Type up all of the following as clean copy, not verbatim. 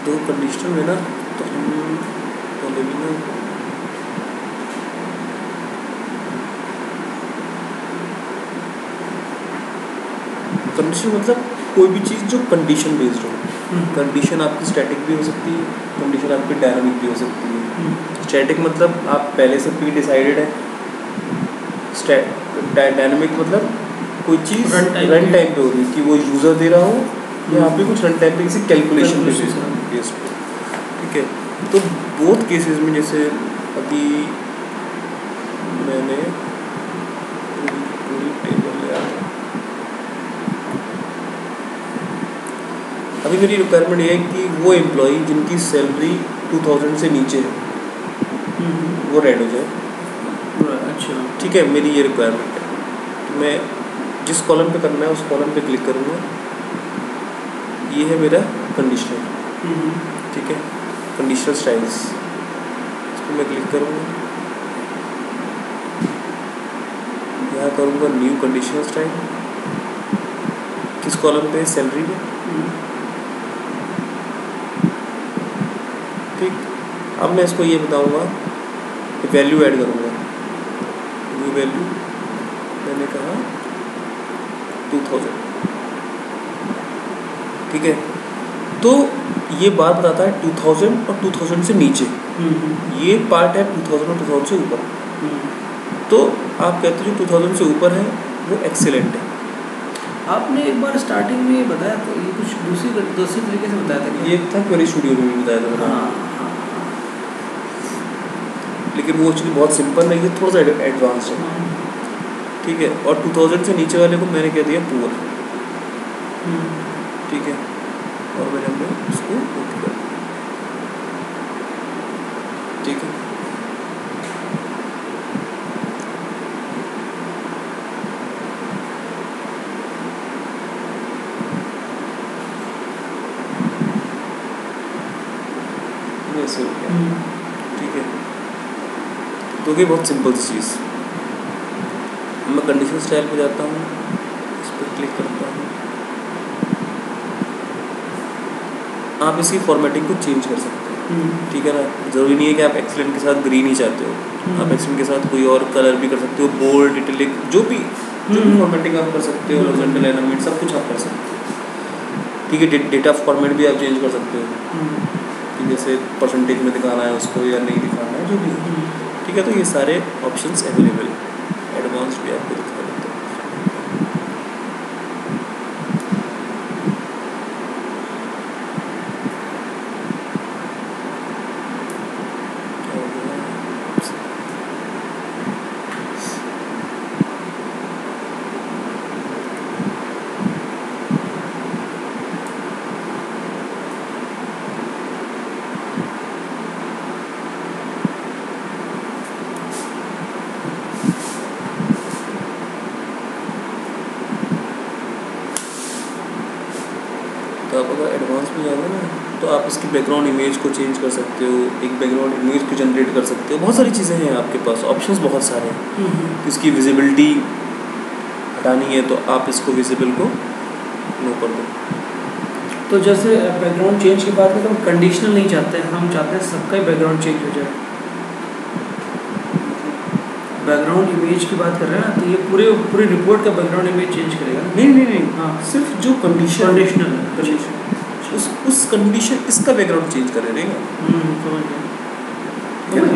तो कंडीशनल में ना, तो हम पहले भी ना कंडीशन मतलब कोई भी चीज़ जो कंडीशन बेस्ड हो। कंडीशन आपकी स्टैटिक भी हो सकती है, कंडीशन आपकी डायनामिक भी हो सकती है। स्टैटिक मतलब आप पहले से प्री डिसाइडेड है, डायनामिक मतलब कोई चीज़ रन टाइम पे हो रही है कि वो यूज़र दे रहा हो या आप भी कुछ रन टाइम पे किसी कैलकुलेशन पे बेस्ड पे। ठीक है, तो बोथ केसेस में जैसे अभी मैंने पूरी टेबल ले आया, अभी मेरी रिक्वायरमेंट ये है कि वो एम्प्लॉई जिनकी सैलरी 2000 से नीचे है वो रेड हो जाए। अच्छा, ठीक है, मेरी ये रिक्वायरमेंट है। तो मैं जिस कॉलम पे करना है उस कॉलम पे क्लिक करूँगा, ये है मेरा कंडीशनल। ठीक है, कंडीशनल स्टाइल्स, इस पर मैं क्लिक करूँगा, यहाँ करूँगा न्यू कंडीशनल स्टाइल, किस कॉलम पे? सैलरी पे। ठीक, अब मैं इसको ये बताऊँगा, वैल्यू ऐड करूँगा, न्यू वैल्यू मैंने कहा 2000। ठीक है, तो ये बात बताता है 2000 और 2000 से नीचे, ये पार्ट है 2000 और 2000 से ऊपर। तो आप कहते हो जो 2000 से ऊपर है वो एक्सेलेंट है। आपने एक बार स्टार्टिंग में ये बताया था, ये कुछ दूसरी तरीके से बताया था। ये था क्वेरी स्टूडियो में भी बताया था। हाँ, लेकिन वो एक्चुअली बहुत सिंपल है, ये थोड़ा सा एडवांस है। ठीक है, और 2000 से नीचे वाले को मैंने कह दिया पुअर। ठीक है, और मैंने हमने उसको ओके कर दिया। ठीक है, ऐसे हो गया। ठीक है, तो ये बहुत सिंपल सी चीज़। मैं कंडीशनल स्टाइल पे जाता हूँ, इस पर क्लिक करता हूँ, आप इसकी फॉर्मेटिंग को चेंज कर सकते हो। ठीक है ना, ज़रूरी नहीं है कि आप एक्सेलेंट के साथ ग्रीन ही चाहते हो, आप एक्सेलेंट के साथ कोई और कलर भी कर सकते हो, बोल्ड, इटैलिक, जो भी फॉर्मेटिंग आप कर सकते हो, हॉरिजॉन्टल एलिमेंट सब कुछ आप कर सकते हो। ठीक है, डेटा फॉर्मेट भी आप चेंज कर सकते हो कि जैसे परसेंटेज में दिखाना है उसको या नहीं दिखाना है, जो भी। ठीक है, तो ये सारे ऑप्शंस अवेलेबल हैं, एडवांस भी आपको दिखा देते हैं। तो आप अगर एडवांस में जाओगे ना, तो आप इसकी बैकग्राउंड इमेज को चेंज कर सकते हो, एक बैकग्राउंड इमेज को जनरेट कर सकते हो, बहुत सारी चीज़ें हैं आपके पास, ऑप्शंस बहुत सारे हैं। इसकी विजिबिलिटी हटानी है तो आप इसको विजिबल को नो कर दो। तो जैसे बैकग्राउंड चेंज की बात करें तो हम कंडीशनल नहीं चाहते हैं, हम चाहते हैं सबका ही बैकग्राउंड चेंज हो जाए। बैकग्राउंड इमेज की बात कर रहे हैं ना, तो ये पूरी रिपोर्ट का बैकग्राउंड इमेज चेंज करेगा? नहीं, हाँ, सिर्फ जो कंडीशनल उस कंडीशन इसका बैकग्राउंड चेंज कर देगा। समझ गया।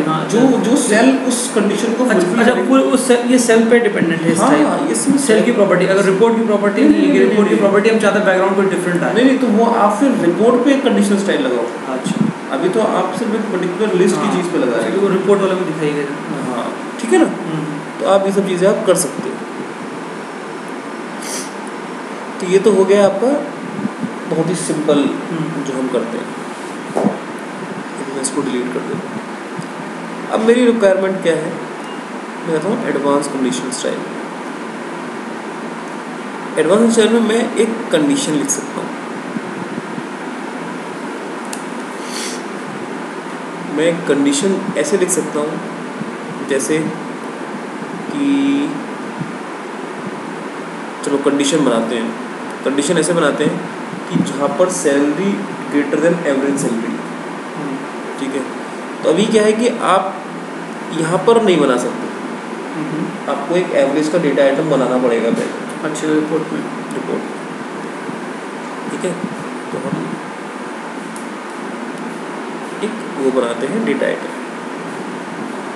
हाँ, जो सेल उस कंडीशन को अच्छा, पूरे उस ये सेल पे डिपेंडेंट है। हाँ, ये सेल की प्रॉपर्टी, अगर रिपोर्ट की प्रॉपर्टी नहीं है, रिपोर्ट की प्रॉपर्टी हम चाहते हैं बैकग्राउंड कोई डिफरेंट आए। नहीं, तो वो आप फिर रिपोर्ट पे कंडीशनल स्टाइल लगाओ। अच्छा, अभी तो आप सिर्फ एक पर्टिकुलर लिस्ट की चीज़ पे लगा रहे हो, वो रिपोर्ट वाला में दिखाई देगा। हाँ, ठीक है ना। तो आप ये सब चीज़ें आप कर सकते हो। तो ये तो हो गया आपका बहुत ही सिंपल जो हम करते हैं। मैं इसको डिलीट कर देता हूँ। अब मेरी रिक्वायरमेंट क्या है, मैं कहता हूँ advance conditional style. Advance style में मैं एक कंडीशन लिख सकता हूँ। मैं एक कंडीशन ऐसे लिख सकता हूँ जैसे कि चलो कंडीशन बनाते हैं, कंडीशन ऐसे बनाते हैं कि जहाँ पर salary greater than average salary, ठीक है। तो अभी क्या है कि आप यहाँ पर नहीं बना सकते, आपको एक एवरेज का डेटा आइटम बनाना पड़ेगा पहले। अच्छा, रिपोर्ट में ठीक है। तो हम एक वो बनाते हैं डेटा आइटम,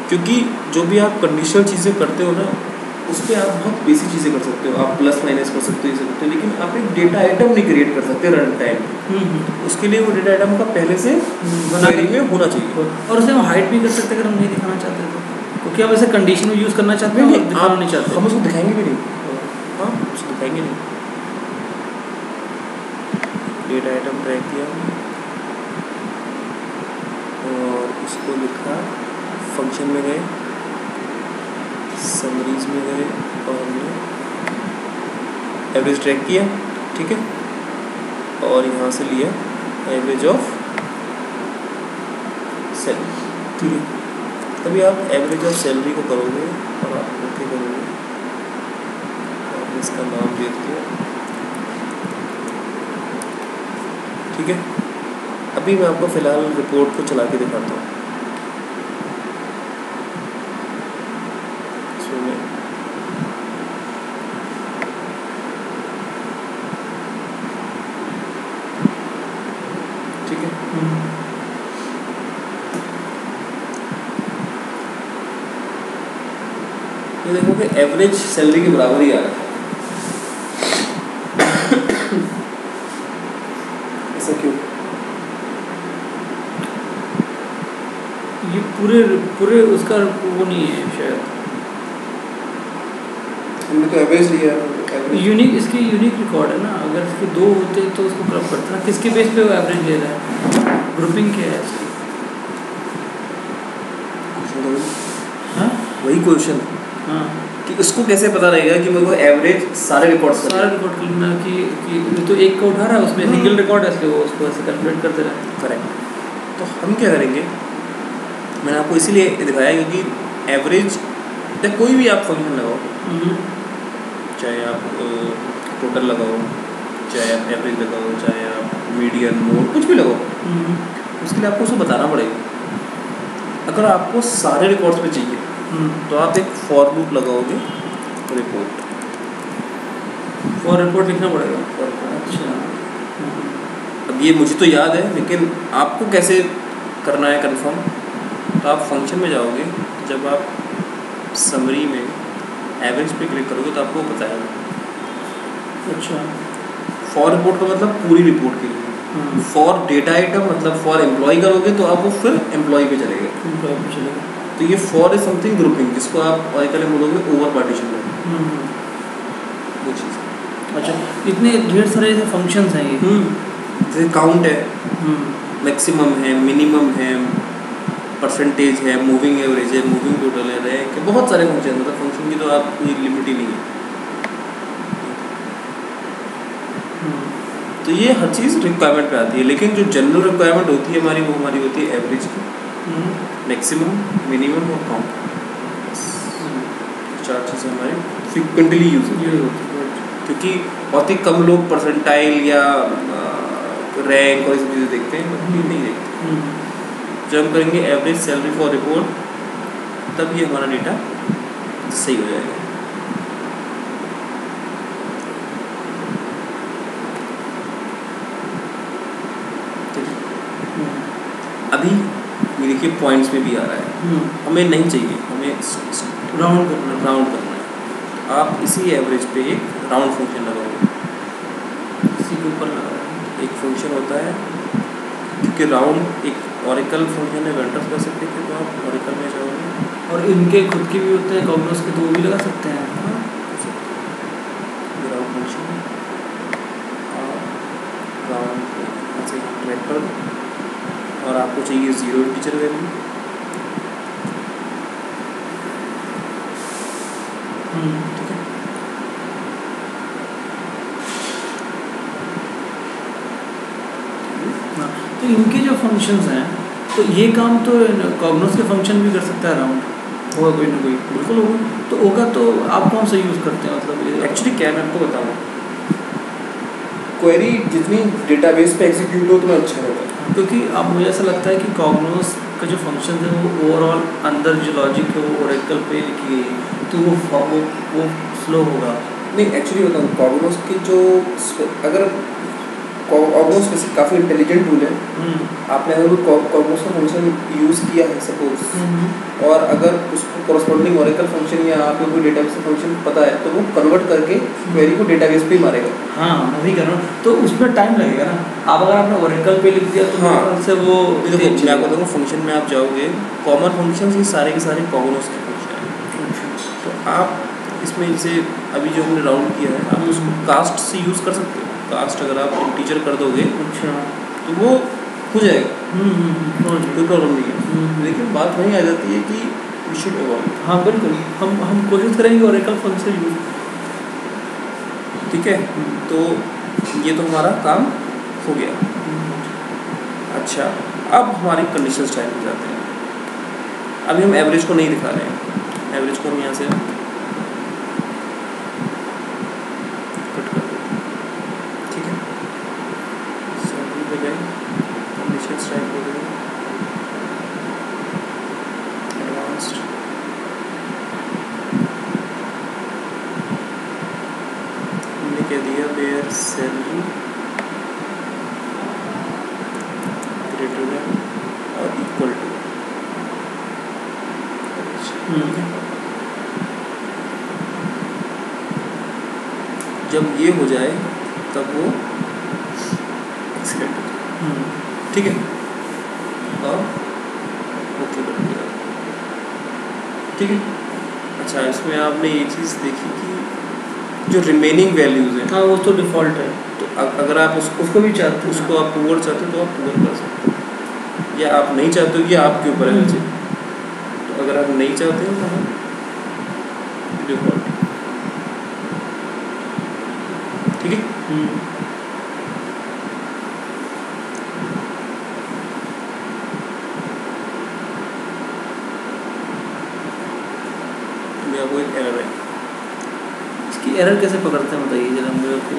क्योंकि जो भी आप कंडीशनल चीज़ें करते हो ना उस पर आप बहुत बेसिक चीज़ें कर सकते हो, आप प्लस माइनस कर सकते हो, ये सकते हो, लेकिन आप एक डेटा आइटम नहीं क्रिएट कर सकते रन टाइम। उसके लिए वो डेटा आइटम का पहले से क्वेरी में होना चाहिए, और उसमें हम हाइड भी कर सकते हैं अगर हम नहीं दिखाना चाहते तो, क्योंकि हम ऐसे कंडीशन में यूज़ करना चाहते हैं और दिखाना नहीं चाहते। हम उसको दिखाएंगे भी नहीं, हाँ उसको दिखाएंगे नहीं। डेटा आइटम ट्रैक किया और इसको लिखा, फंक्शन में गए, समरीज में गए और हमने एवरेज ट्रैक किया, ठीक है। और यहाँ से लिया एवरेज ऑफ सैलरी, ठीक है। तभी आप एवरेज ऑफ सैलरी को करोगे और आप ओके करोगे, आपने इसका नाम दे दिया, ठीक है। अभी मैं आपको फ़िलहाल रिपोर्ट को चला के दिखाता हूँ। ठीक है, ये देखो कि एवरेज सैलरी के बराबर ही आ रहा है। ऐसा क्यों? ये पूरे उसका वो नहीं है शायद, हमने तो एवरेज लिया है। यूनिक, इसके यूनिक रिकॉर्ड है ना, अगर इसके 2 होते तो उसको क्रॉप करता ना। किसके बेस पे वो एवरेज ले रहा है, ग्रुपिंग क्या है इसकी? हाँ वही क्वेश्चन, हाँ, कि उसको कैसे पता रहेगा कि मेरे को एवरेज सारे रिकॉर्ड करना कि तो एक का उठा रहा है, उसमें सिंगल रिकॉर्ड है इसलिए वो उसको ऐसे कैलकुलेट करते रहे। करेक्ट। तो हम क्या करेंगे, मैंने आपको इसीलिए दिखाया क्योंकि एवरेज या कोई भी आप फंक्शन लगाओ, चाहे आप टोटल लगाओ, चाहे आप एवरेज लगाओ, चाहे आप मीडियन, मोड, कुछ भी लगाओ, उसके लिए आपको उसको बताना पड़ेगा। अगर आपको सारे रिकॉर्ड्स पे चाहिए तो आप एक फॉर लूप लगाओगे, रिपोर्ट लिखना पड़ेगा। अच्छा, अब ये मुझे तो याद है, लेकिन आपको कैसे करना है कंफर्म, तो आप फंक्शन में जाओगे, जब आप समरी में एवरेज पे क्लिक करोगे तो आपको बताएगा। अच्छा, फॉर रिपोर्ट का मतलब पूरी रिपोर्ट के लिए, फॉर डेटा आइटम मतलब फॉर एम्प्लॉय करोगे तो आप वो फिर एम्प्लॉय पे चलेगा। तो ये फॉर इज समथिंग ग्रुपिंग, जिसको आप ऑरिकल में बोलोगे ओवर पार्टीशन में, वो चीज़। अच्छा, इतने ढेर सारे ऐसे फंक्शंस हैं ये। जैसे काउंट है, मैक्सिमम है, मिनिमम है, परसेंटेज है, मूविंग एवरेज है, मूविंग टोटल है, रैंक है, बहुत सारे फंक्शन, मतलब फंक्शन की तो आप कोई लिमिट ही नहीं है। तो ये हर चीज़ रिक्वायरमेंट पे आती है, लेकिन जो जनरल रिक्वायरमेंट होती है हमारी, वो हमारी होती है एवरेज की, मैक्सिमम, मिनिमम और काउंट। 4 चीज़ें हमारी फ्रिक्वेंटली यूज होती है, क्योंकि बहुत ही कम लोग परसेंटाइल या रैंक और ये सब चीज़ें देखते हैं, मतलब नहीं देखते। जब हम करेंगे एवरेज सैलरी फॉर रिपोर्ट, तब ये हमारा डेटा सही हो जाएगा। अभी ये देखिए पॉइंट्स में भी आ रहा है, हमें नहीं चाहिए, हमें राउंड करना है। आप इसी एवरेज पे एक राउंड फंक्शन लगाओगे, इसी के ऊपर लगा एक फंक्शन होता है, क्योंकि राउंड एक ऑरिकल फंक्शन है वेक्टर स्पेसिफिक है, तो आप ऑरिकल में जाओगे। और इनके खुद के भी होते हैं कॉग्नोस के, तो वो भी लगा सकते हैं। राउंड फंक्शन राउंड ऐसे ट्रैक कर दो, और आपको चाहिए 0 इंटीजर वैल्यू, ठीक है। तो इनके जो फंक्शंस हैं, तो ये काम तो कॉग्नोस के फंक्शन भी कर सकता है राउंड, होगा कोई ना कोई। बिल्कुल होगा। तो होगा, तो आप कौन सा यूज़ करते हैं, मतलब ये एक्चुअली क्या है मैं आपको बताऊँ, क्वेरी जितनी डेटाबेस पे एग्जीक्यूट हो उतना अच्छा होगा। क्योंकि अब मुझे ऐसा लगता है कि कॉग्नोस का जो फंक्शन है वो ओवरऑल अंदर जो लॉजिक है वो ओरेकल पे लिखी गई है, तो वो स्लो होगा। नहीं एक्चुअली बताऊँ कॉग्नोस की जो अगर कॉग्नोस वैसे काफ़ी इंटेलिजेंट टूल है। आपने अगर कॉग्नोस का फंक्शन यूज़ किया है सपोज, और अगर उसको कॉरस्पॉन्डिंग ओरेकल फंक्शन या आपको कोई डेटाबेस का फंक्शन पता है तो वो कन्वर्ट करके क्वेरी को डेटाबेस पे ही मारेगा। हाँ मैं भी कर रहा हूँ, तो उसमें टाइम लगेगा ना। आप अगर आपने ओरेकल पे लिख दिया तो हाँ से वो देखो मैं आपको बताऊँ फंक्शन में आप जाओगे, कॉमन फंक्शन ये सारे के सारे कॉग्नोस के फंक्शन हैं। तो आप इसमें जैसे अभी जो हमने राउंड किया है आप उसको कास्ट से यूज़ कर सकते हो। कास्ट अगर आप इंटीजर कर दोगे अच्छा तो वो हो जाएगा, कोई प्रॉब्लम नहीं है। लेकिन बात वहीं आ जाती है कि वी शुड इवॉल्व। हाँ बिल्कुल, हम कोशिश करेंगे ओरेकल फंक्शन यूज। ठीक है, तो ये तो हमारा काम हो गया। अच्छा अब हमारी कंडीशन स्टाइल में जाते हैं। अभी हम एवरेज को नहीं दिखा रहे हैं, एवरेज को हम यहाँ से कट कर देते हैं। ठीक है, सभी बजाय कंडीशन स्टाइल हो गई एडवांस्ड। हमने कह दिया वेयर सैलरी ग्रेटर देन और इक्वल टू। जब ये हो जाए तब वो एक्सीलेंट हो जाए। ठीक है, और ओके कर दिया। ठीक है, अच्छा इसमें आपने ये चीज़ देखी कि जो रिमेनिंग वैल्यूज़ हैं, हाँ वो तो डिफ़ॉल्ट है, तो अगर आप उसको भी चाहते हैं, उसको आप पुअर चाहते हो तो आप पुअर कर सकते हो, या आप नहीं चाहते हो कि आपके ऊपर है वैसे। तो अगर आप नहीं चाहते हो तो हम डिफ़ॉल्ट। ठीक है, मेरा वो एक एरर है। इसकी एरर कैसे पकड़ते हैं बताइए जरा मेरे को।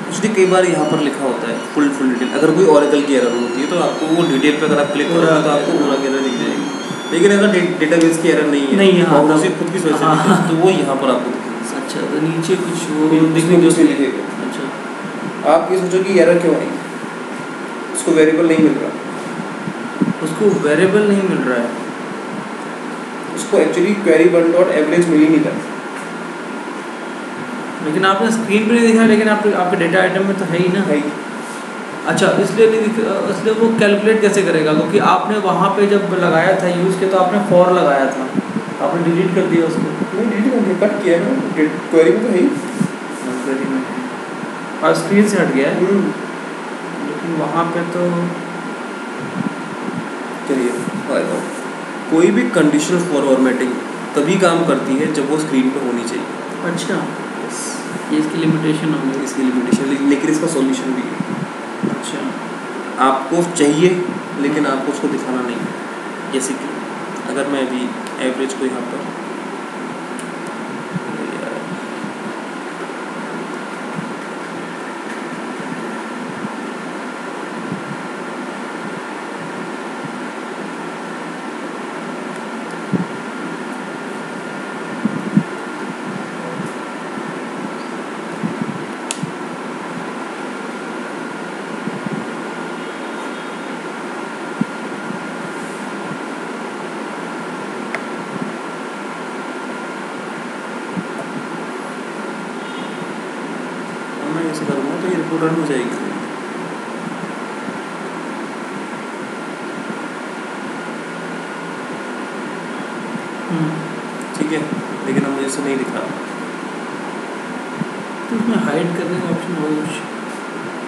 एक्चुअली कई बार यहाँ पर लिखा होता है फुल डिटेल। अगर कोई ओरेकल की एरर होती है तो आपको वो डिटेल पे अगर आप क्लिक करोगे तो आपको पूरा एरर दिख जाएगी। लेकिन अगर डेटाबेस की एरर नहीं है, और उसी खुद की स्पेसिफिक है, तो वो यहाँ पर आपको दिखेगी। अच्छा, तो नीचे कुछ वो दिखने जो से लिखेगा। अच्छा, आप ये सोचो कि एरर क्यों आई, उसको वेरिएबल नहीं मिल रहा। उसको वेरिएबल नहीं मिल रहा है, उसको actually query one dot average मिल ही नहीं रहा। लेकिन आपने स्क्रीन पे नहीं दिखा, लेकिन आपके डेटा आइटम में तो है ही ना। है। अच्छा, इसलिए नहीं दिखा, इसलिए वो कैलकुलेट कैसे करेगा? क्योंकि आपने वहाँ पे जब लगाया था यूज़ के तो आपने फॉर लगाया था, आपने डिलीट कर दिया उसको। नहीं डिलीट कर दिया, कट किया है ना, क्वेरी में तो है ही। क्वेरी में है और स्क्रीन से हट गया है, लेकिन वहाँ पे तो चलिए कोई भी कंडीशनल फॉर्मेटिंग तभी काम करती है जब वो स्क्रीन पे होनी चाहिए। अच्छा, ये इसकी लिमिटेशन होगी। इसकी लिमिटेशन, लेकिन इसका सॉल्यूशन भी है। अच्छा, आपको चाहिए लेकिन आपको उसको दिखाना नहीं है। जैसे कि अगर मैं अभी एवरेज को यहाँ पर ऐसे करूँगा तो ये रिपोर्ट रन हो जाएगी। ठीक है, लेकिन अब मुझे इसे नहीं दिखा। तो उसमें हाइड करने का ऑप्शन होगा कुछ,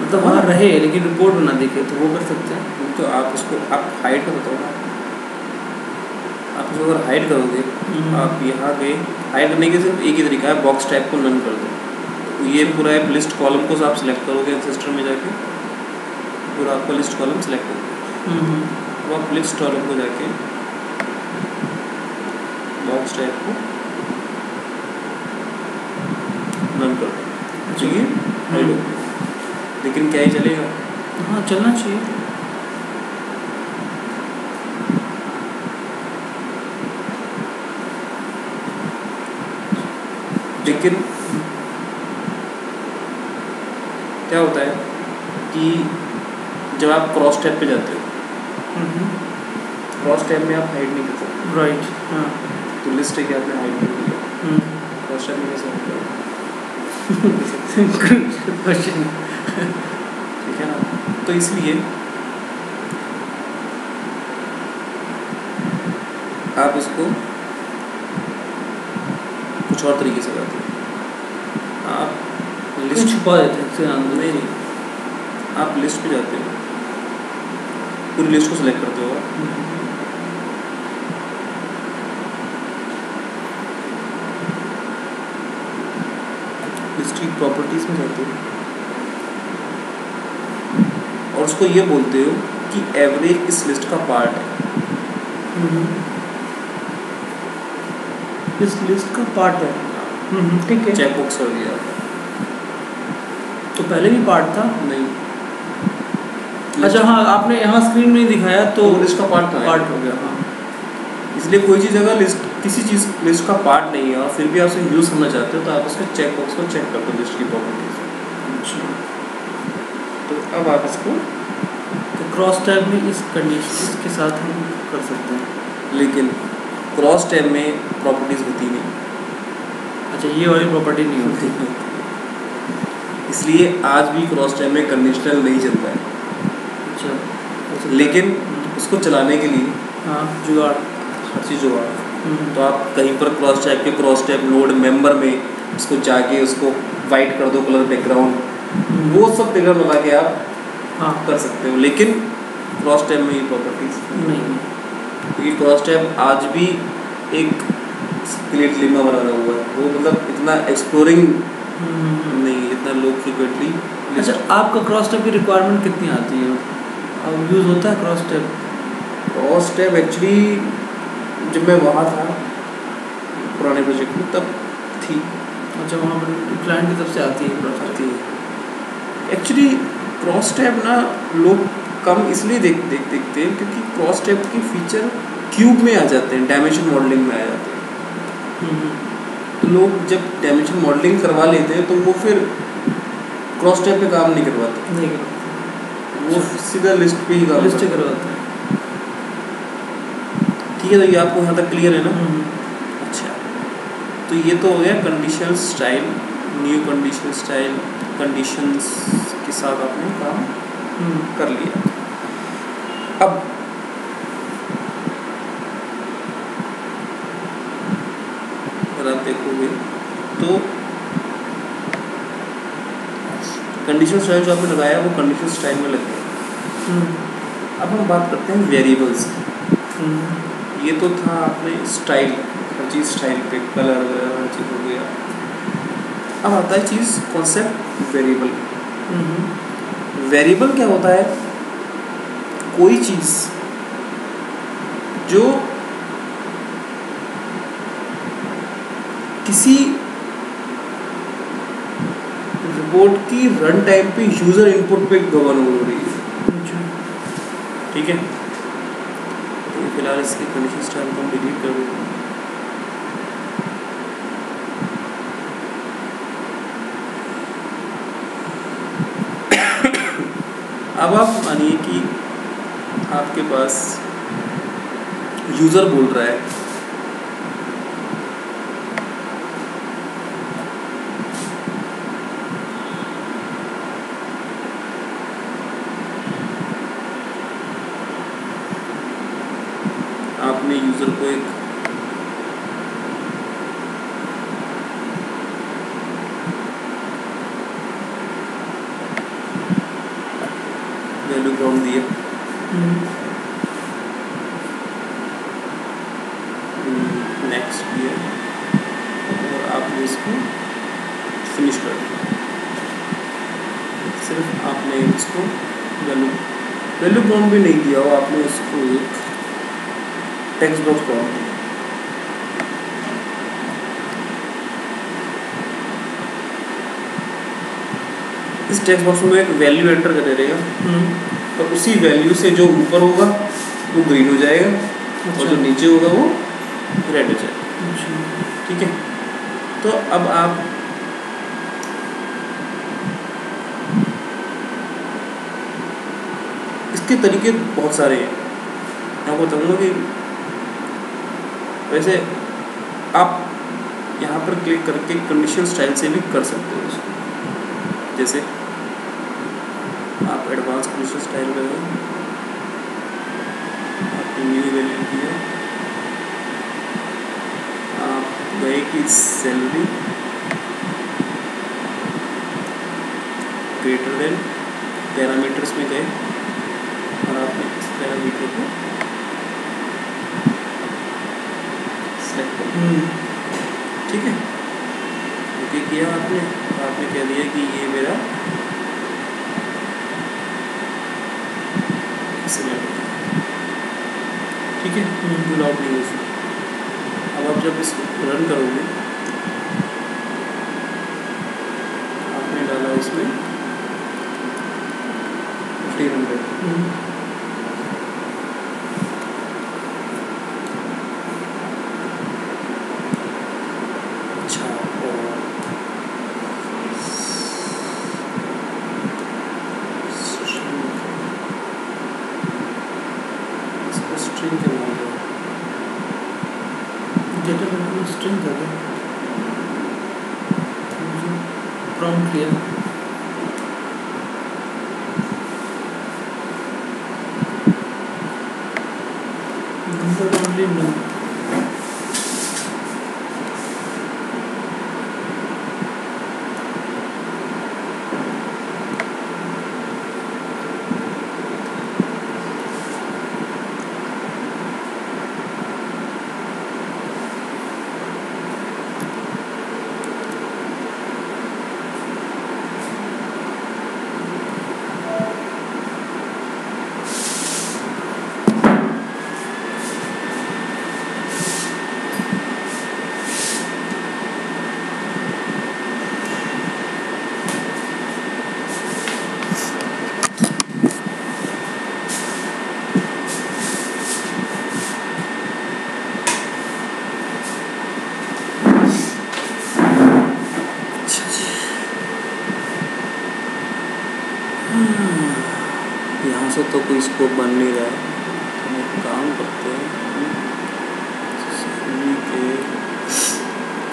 मतलब वहाँ रहे लेकिन रिपोर्ट में ना दिखे, तो वो कर सकते हैं। तो आप उसको आप हाइड का बताओ ना, आप उसको अगर हाइड करोगे आप यहाँ गए, हाइड करने के सिर्फ एक ही तरीका है, बॉक्स टाइप को नन कर दो। तो ये पूरा एक लिस्ट कॉलम को आप सिलेक्ट करोगे सिस्टम में जाके, पूरा आपका लिस्ट कॉलम सिलेक्ट होगा। तो आप लिस्ट कॉलम को जाके बॉक्स टाइप को नन कर दो, चाहिए हाइड हो गया। लेकिन क्या ही चलेगा? हाँ चलना चाहिए। लेकिन क्या होता है कि जब आप क्रॉस टैब पे जाते हो, क्रॉस टैब में आप हाइड नहीं कर सकते। राइट। हाँ तो लिस्ट है कि आपने हाइड नहीं किया, क्रॉस टैब में कैसे हाइड करोगे? क्वेश्चन। ठीक है ना? तो इसलिए आप इसको कुछ और तरीके से करते हो। आप लिस्ट छुपा देते हैं। नहीं, आप लिस्ट पे जाते हो, पूरी लिस्ट को सिलेक्ट करते हो, लिस्ट की प्रॉपर्टीज में जाते हो और उसको ये बोलते हो कि एवरेज इस लिस्ट का पार्ट है। इस लिस्ट का पार्ट है। ठीक है। चेक बॉक्स हो गया। तो पहले भी पार्ट था? नहीं। अच्छा हाँ, आपने यहाँ स्क्रीन में दिखाया तो लिस्ट का पार्ट था, पार्ट हो गया। हाँ इसलिए कोई चीज़ अगर लिस्ट किसी चीज़ लिस्ट का पार्ट नहीं है और फिर भी आप उसे यूज़ करना चाहते हो तो आप उसके चेक बॉक्स को चेक करते हो लिस्ट की प्रॉपर्टीज। अच्छा, तो अब आप इसको तो क्रॉस टैब में इस कंडीशन के साथ हम कर सकते हैं, लेकिन क्रॉस टैब में प्रॉपर्टीज होती नहीं। अच्छा ये वाली प्रॉपर्टी नहीं होती। इसलिए आज भी क्रॉस टैब में कंडीशनल नहीं चलता है। अच्छा, लेकिन उसको चलाने के लिए हाँ जुगाड़, हर चीज़ जुगाड़। तो आप कहीं पर क्रॉस टैब के क्रॉस टैब नोड मेंबर में उसको जाके उसको वाइट कर दो कलर बैकग्राउंड, वो सब बैकग्राउंड लगा के आप हाँ कर सकते हो। लेकिन क्रॉस टैब में ये प्रॉपर्टीज नहीं, क्योंकि क्रॉस टैब आज भी एक स्केलेट लेमा बना हुआ है, वो मतलब इतना एक्सप्लोरिंग नहीं, इतना लोग फ्रिक्वेंटली। अच्छा आपका क्रॉस टैब की रिक्वायरमेंट कितनी आती है? अब यूज़ होता है cross tab? Cross tab actually जब मैं वहाँ था पुराने प्रोजेक्ट में तब थी। अच्छा वहाँ पर क्लाइंट की तरफ से आती है क्रॉस आती है। एक्चुअली क्रॉस टैब ना लोग कम इसलिए देखते हैं क्योंकि क्रॉस टैब की फीचर क्यूब में आ जाते हैं, डायमेंशन मॉडलिंग में आ जाते हैं। तो लोग जब डायमेंशन मॉडलिंग करवा लेते हैं तो वो फिर क्रॉस टैब पे काम नहीं करवाते, नहीं करवाते, वो सीधा लिस्ट पे ही काम लिस्ट करवाते हैं। ठीक है, तो ये आपको यहाँ तक क्लियर है ना? अच्छा, तो ये तो हो गया conditional style, new conditional style, conditions के साथ आपने काम कर लिया। अब अगर आप देखोगे तो कंडीशनल स्टाइल जो आपने लगाया वो कंडीशनल स्टाइल में लग गया। अब हम बात करते हैं वेरिएबल्स की। ये तो था आपने स्टाइल, हर चीज़ स्टाइल पे, कलर वगैरह हर चीज़ हो गया। अब आता है चीज़ कॉन्सेप्ट वेरिएबल। वेरिएबल क्या होता है? कोई चीज़ जो किसी रिपोर्ट की रन टाइम पे यूज़र इनपुट पे गवर्न हो रही है। ठीक है, तो फिलहाल इसकी कंडीशन स्टाइल को हम डिलीट कर देते हैं। अब आप मानिए कि आपके पास यूज़र बोल रहा है आपने यूज़र को एक वैल्यू ग्राउंड दिया, नेक्स्ट दिया और आपने इसको फिनिश कर दिया। सिर्फ आपने इसको वैल्यू ग्राउंड भी नहीं दिया हो, आपने इसको एक टेक्स्ट बॉक्स ग्राउंड दिया। इस टेक्स्ट बॉक्स में एक वैल्यू एंटर कर रहेगा और उसी वैल्यू से जो ऊपर होगा वो ग्रीन हो जाएगा और जो नीचे होगा वो रेड हो जाएगा। ठीक है, तो अब आप इसके तरीके बहुत सारे हैं। आपको बताऊंगा कि वैसे आप यहाँ पर क्लिक करके कंडीशन स्टाइल से भी कर सकते हो इसको। जैसे आप एडवांस कंडीशन स्टाइल में गए, आपने न्यू वैल्यू किया, आप गए कि सैलरी ग्रेटर देन पैरामीटर्स में गए और आपने इस पैरामीटर को सेलेक्ट कर ठीक है, ओके किया आपने कह दिया कि ये मेरा ठीक है, पुल आउट नहीं हो। अब आप जब इसको रन करोगे आपने डाला इसमें 1500 स्ट्रिंग कर दो, प्रॉम्प्ट किया नंबर ओनली नो। यहाँ से तो कोई स्कोप बन नहीं रहा है, हम एक काम करते हैं सभी के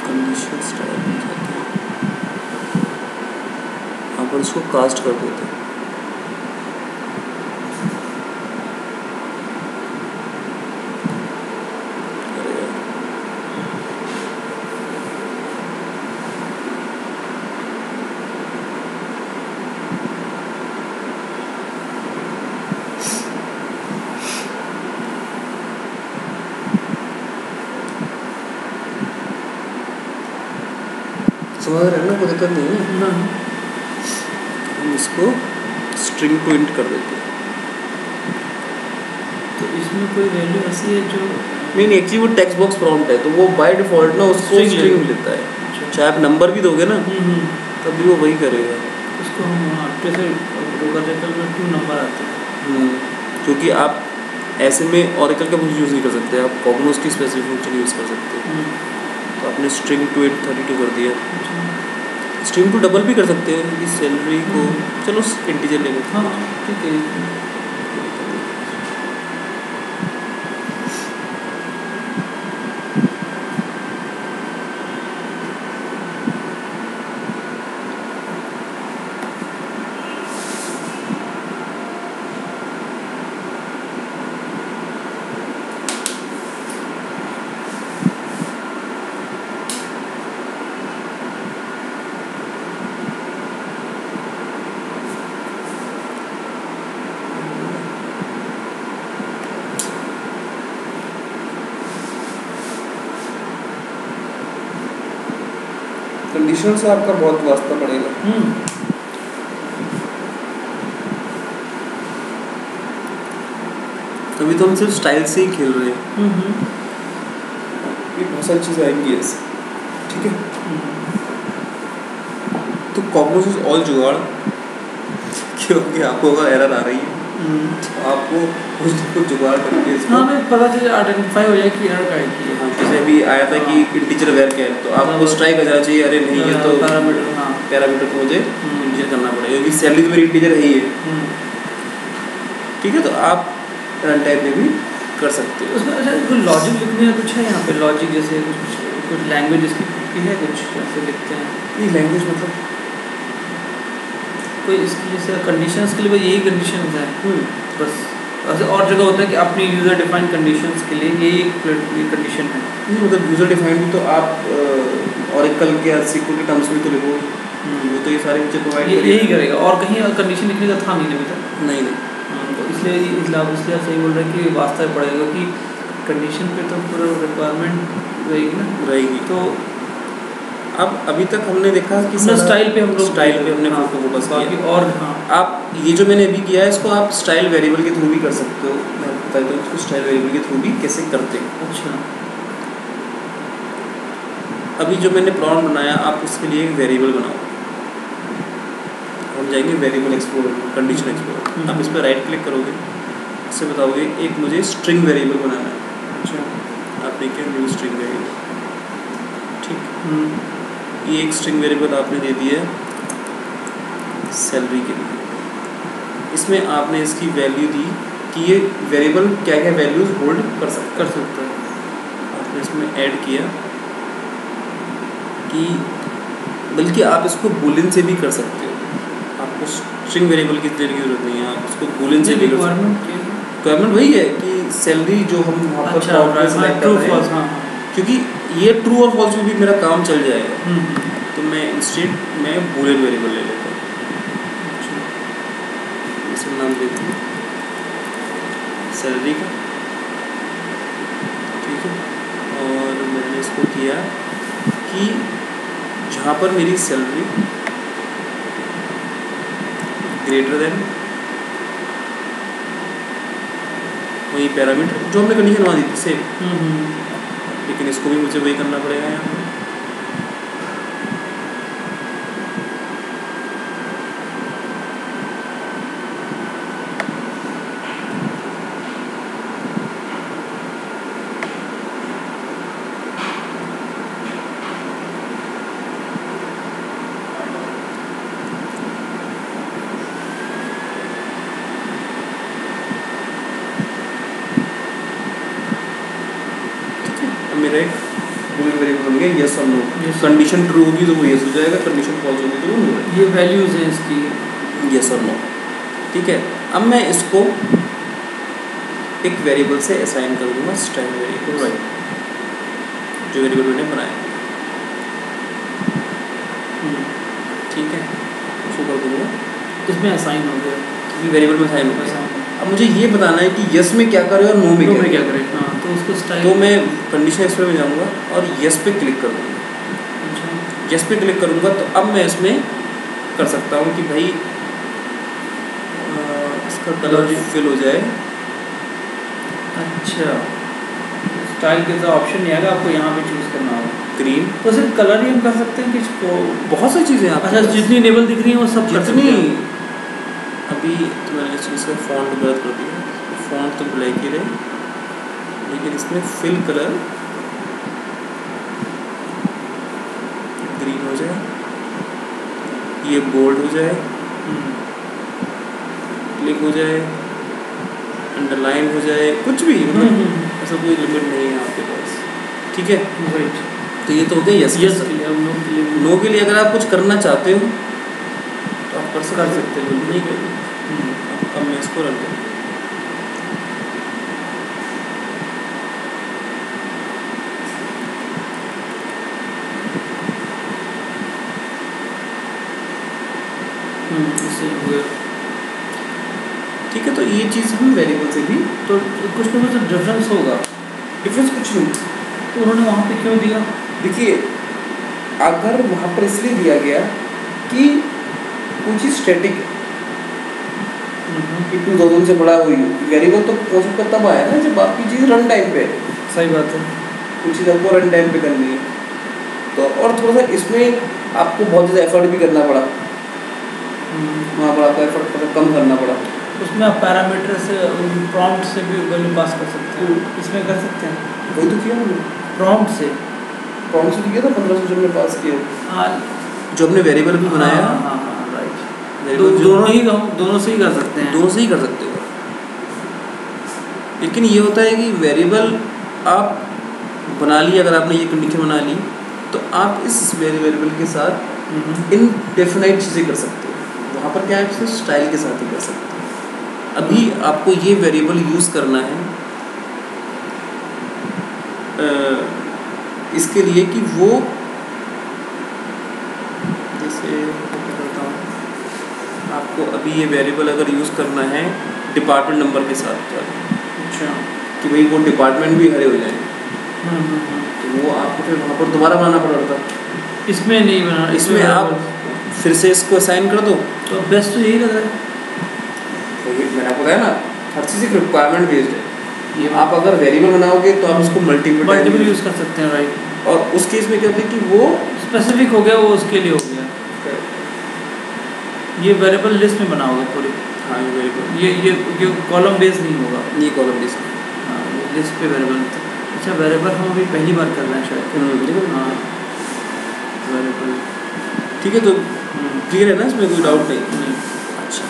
कंडीशन स्टाइल में जाते हैं, यहाँ पर इसको कास्ट कर देते हैं। समझ रहे हैं ना, कोई दिक्कत नहीं है ना। हम इसको स्ट्रिंग टू इंट कर देते हैं। तो इसमें कोई वैल्यू ऐसी है जो नहीं एक्चुअली वो टेक्स्ट बॉक्स प्रॉम्प्ट है तो वो बाय डिफॉल्ट ना उसको स्ट्रिंग लेता है। चाहे आप नंबर भी दोगे ना तब भी वो वही करेगा। उसको हम जैसे ओरेकल में 2 नंबर आते हैं क्योंकि आप ऐसे में ओरेकल का कुछ यूज़ नहीं कर सकते, आप कॉग्नोस की स्पेसिफिक फंक्शन यूज़ कर सकते हैं। तो आपने स्ट्रिंग टू इंट 32 कर दिया। स्ट्रिंग टू डबल भी कर सकते हैं क्योंकि सैलरी को चलो इंटीजर ले लेते हैं। हाँ ठीक है। कंडीशन से आपका बहुत वास्ता पड़ेगा। अभी तो हम सिर्फ स्टाइल से ही खेल रहे हैं। ये बहुत सारी चीज़ें आएंगी ऐसे, ठीक है। तो कॉग्नोस इज ऑल जुगाड़ क्योंकि आपको अगर एरर आ रही है तो आपको कुछ जुगाड़ करके इसको हाँ मैं पता चले आइडेंटिफाई हो जाए कि एरर का है कि हाँ, जैसे अभी आया था कि इंटीजर वेयर क्या है, तो आपको स्ट्राइक आ जाना चाहिए, अरे नहीं ये तो पैरामीटर। हाँ पैरामीटर को मुझे इंटीजर करना पड़ेगा क्योंकि सैलरी तो मेरी इंटीजर है ही है। ठीक है, तो आप रन टाइम में भी कर सकते हो। उसमें अच्छा कोई लॉजिक लिखने का कुछ है यहाँ पे? लॉजिक जैसे कुछ लैंग्वेज इसकी है, कुछ कैसे लिखते हैं? ये लैंग्वेज मतलब कोई इसकी जैसे कंडीशंस के लिए बस यही कंडीशंस है बस, वैसे और जगह होता है कि अपनी यूज़र डिफाइंड कंडीशंस के लिए यही एक कंडीशन है। नहीं मतलब यूज़र डिफाइंड भी तो आप ऑरेकल के SQL के टर्म्स में तो लिखो, वो तो ये सारे फीचर प्रोवाइड करेगा, यही करेगा। और कहीं कंडीशन लिखने का था नहीं अभी तक। नहीं तो इसलिए आप सही बोल रहे हैं कि वास्तव पड़ेगा कि कंडीशन पे तो पूरा रिक्वायरमेंट रहेगी ना, रहेगी। तो अब अभी तक हमने देखा कि स्टाइल पे हम लोग हमने फोकस किया। और आप ये जो मैंने अभी किया है इसको आप स्टाइल वेरिएबल के थ्रू भी कर सकते हो। मैं बता देता हूँ इसको स्टाइल वेरिएबल के थ्रू भी कैसे करते हैं। अच्छा, अभी जो मैंने प्रॉम्प्ट बनाया, आप उसके लिए एक वेरिएबल बनाओ। हम जाएंगे वेरिएबल एक्सप्लोरर, कंडीशन एक्सप्लोरर। आप इस पर राइट क्लिक करोगे, इससे बताओगे एक मुझे स्ट्रिंग वेरिएबल बनाना है। अच्छा, आप देखिए न्यू स्ट्रिंग वेरिएबल, ठीक। ये एक स्ट्रिंग वेरिएबल आपने दे दी है सैलरी के लिए। इसमें आपने इसकी वैल्यू दी कि ये वेरिएबल क्या क्या वैल्यूज होल्ड कर सकता है। आपने इसमें ऐड किया कि बल्कि आप इसको बूलियन से भी कर सकते हो। आपको स्ट्रिंग वेरिएबल की देने की जरूरत नहीं है, आप इसको बूलियन से भी कर सकते हो। रिक्वायरमेंट वही है कि सैलरी जो हम वहाँ पर सेलेक्ट कर रहे हैं, क्योंकि ये ट्रू और फॉल्स में भी मेरा काम चल जाएगा। तो मैं इंस्टेड मैं बूलियन वेरिएबल ले लेता हूँ। इसमें नाम देता हूँ सैलरी का, ठीक है। और मैंने इसको किया कि जहाँ पर मेरी सैलरी ग्रेटर देन वही पैरामीटर जो हमने कंडीशन वहाँ दी थी सेम, लेकिन इसको भी मुझे वही करना पड़ेगा यहाँ पर। मेरा एक बूलियन वेरिएबल बन गया यस और नो। कंडीशन ट्रू होगी तो वो यस हो जाएगा, कंडीशन फॉल्स होगी तो वो नो है। ये वैल्यूज हैं इसकी, यस और नो, ठीक है। अब मैं इसको एक वेरिएबल से असाइन कर दूंगा, स्टाइल वेरिएबल, राइट, जो वेरिएबल मैंने बनाया, ठीक है। उसको कर दूंगा, इसमें असाइन हो गया, वेरिएबल में असाइन हो गया। अब मुझे ये बताना है कि यस में क्या करे और नो में क्या करे। हाँ, तो उसको स्टाइल, तो मैं कंडीशन एक्सप्लोरर में जाऊँगा और यस पे क्लिक कर दूँगा। अच्छा, यस पे क्लिक करूँगा तो अब मैं इसमें कर सकता हूँ कि भाई इसका कलर फिल हो जाए। अच्छा, स्टाइल के तो ऑप्शन नहीं आएगा, आपको यहाँ पे चूज़ करना होगा ग्रीन। तो सिर्फ कलर ही हम कर सकते हैं कि इसको बहुत सारी चीज़ें आप, अच्छा, जितनी लेवल दिख रही है वो सब कर सकते जितनी हैं। अभी तो मैंने इस चीज़ का फॉन्ट गलत कर दिया, फॉन्ट तो ब्लैक ही रहे, लेकिन इसमें फिल कलर ग्रीन हो जाए, ये बोल्ड हो जाए, क्लिक हो जाए, अंडरलाइन हो जाए, कुछ भी, मतलब ऐसा कोई लिमिट नहीं है आपके पास, ठीक है। राइट, तो ये तो हो गया यस के लिए। अब नो के लिए, नो के लिए अगर आप कुछ करना चाहते हो तो आप कर सकते हो, नहीं करेंगे। अब मैं इसको रन करूँ, ठीक है। तो ये चीज़ हम वेरिएबल से भी, तो कुछ ना कुछ डिफरेंस होगा। डिफरेंस कुछ नहीं, तो उन्होंने वहाँ पे क्यों दिया? देखिए अगर वहाँ पर इसलिए दिया गया कि कोई चीज़ स्टैटिक है, कि 2000 से बड़ा हुई वेरिएबल तो कॉन्सेप्ट का तब आया ना जब आपकी चीज़ रन टाइम पे है। सही बात है, कुछ चीज़ आपको रन टाइम पे करनी है, तो और थोड़ा सा इसमें आपको बहुत ज़्यादा एफर्ट भी करना पड़ा, वहाँ पर आपको एफर्ट कम करना पड़ा। उसमें आप पैरामीटर से प्रॉम्प्ट से भी वैल्यू पास कर सकते हैं, इसमें कर सकते हैं। वही तो किया हमने, प्रॉम्प्ट से तो किया था 1500 जब हमने पास किया। हाँ, जो हमने वेरिएबल भी बनाया। हाँ राइट, दोनों से ही कर सकते हैं। दोनों से ही कर सकते हो, लेकिन ये होता है कि वेरिएबल आप बना ली, अगर आपने ये कंडीशन बना ली तो आप इस वेरिएबल के साथ इनडेफिनाइट चीज़ें कर सकते हो। वहाँ पर क्या है, सिर्फ स्टाइल के साथ ही कर सकते हो। अभी आपको ये वेरिएबल यूज़ करना है इसके लिए कि वो, जैसे बताता हूँ आपको, अभी ये वेरिएबल अगर यूज़ करना है डिपार्टमेंट नंबर के साथ, अच्छा, कि भाई वो डिपार्टमेंट भी हरे हो जाएंगे, तो वो आपको फिर वहाँ पर दोबारा बनाना पड़ता। इसमें नहीं बना, इसमें आप फिर से इसको असाइन कर दो। तो बेस्ट तो यही लग रहा है। तो मैंने आपको बताया ना, हर चीज़ एक रिक्वायरमेंट बेस्ड है। ये आप अगर वेरिएबल बनाओगे तो आप उसको मल्टीपल यूज़ कर सकते हैं, राइट। और उस केस में क्या होता है कि वो स्पेसिफिक हो गया, वो उसके लिए हो गया। ये वेरिएबल लिस्ट में बनाओगे पूरी। हाँ, ये वेरिएबल, ये कॉलम बेस नहीं होगा, ये कॉलम बेस। हाँ, ये लिस्ट पे वेरिएबल। अच्छा, वेरिएबल हम अभी पहली बार कर रहे हैं शायद। देखो, हाँ, वेरिएबल ठीक है, तो क्लियर है ना, इसमें कोई डाउट नहीं। अच्छा,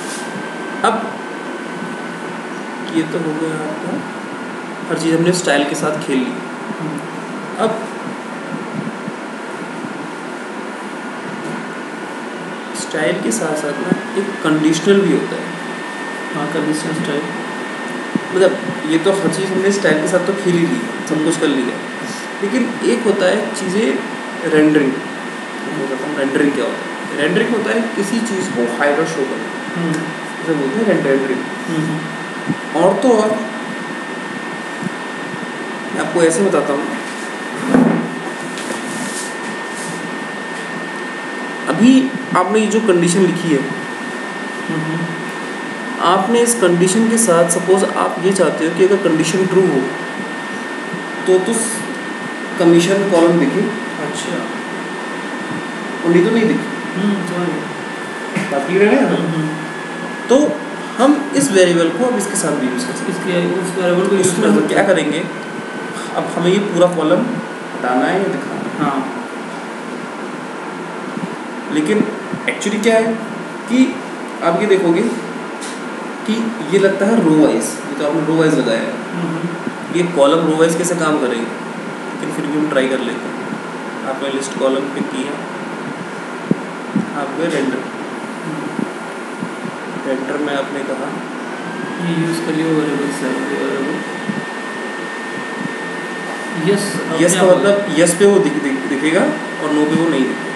अब ये तो हो गया आपका, हर चीज़ हमने स्टाइल के साथ खेल ली। अब स्टाइल के साथ साथ ना एक कंडीशनल भी होता है। हाँ, कंडीशनल स्टाइल, मतलब ये तो हर चीज़ हमने स्टाइल के साथ तो खेल ही ली, सब कुछ कर लिया, लेकिन एक होता है चीज़ें रेंडरिंग। रेंडरिंग क्या होता है? रेंडरिंग होता है किसी चीज़ को हाइड और शो करना, जैसे बोलते हैं रेंडरिंग। और तो और मैं आपको ऐसे बताता हूँ, अभी आपने ये जो कंडीशन लिखी है, आपने इस कंडीशन के साथ, सपोज आप ये चाहते हो कि अगर कंडीशन ट्रू हो तो कमीशन कॉलम दिखे। अच्छा, और नहीं तो नहीं दिखे। बात क्लियर है ना? तो हम इस वेरिएबल को अब इसके साथ भी यूज़ कर सकते हैं। उस वेरिएबल को यूज़ उसमें हम क्या करेंगे, अब हमें ये पूरा कॉलम हटाना है या दिखाना है। हाँ, लेकिन एक्चुअली क्या है कि आप ये देखोगे कि ये लगता है रो वाइज, ये तो आपने रो वाइज लगाया है, ये कॉलम रो वाइज कैसे काम करेंगे, लेकिन फिर भी हम ट्राई कर लेते हैं। आपने लिस्ट कॉलम पे किया, आपके रेंडर में आपने कहा ये यूज़ करिए वेरिएबल से। यस का मतलब यस पे वो दिखेगा और नो पे वो नहीं दिखेगा।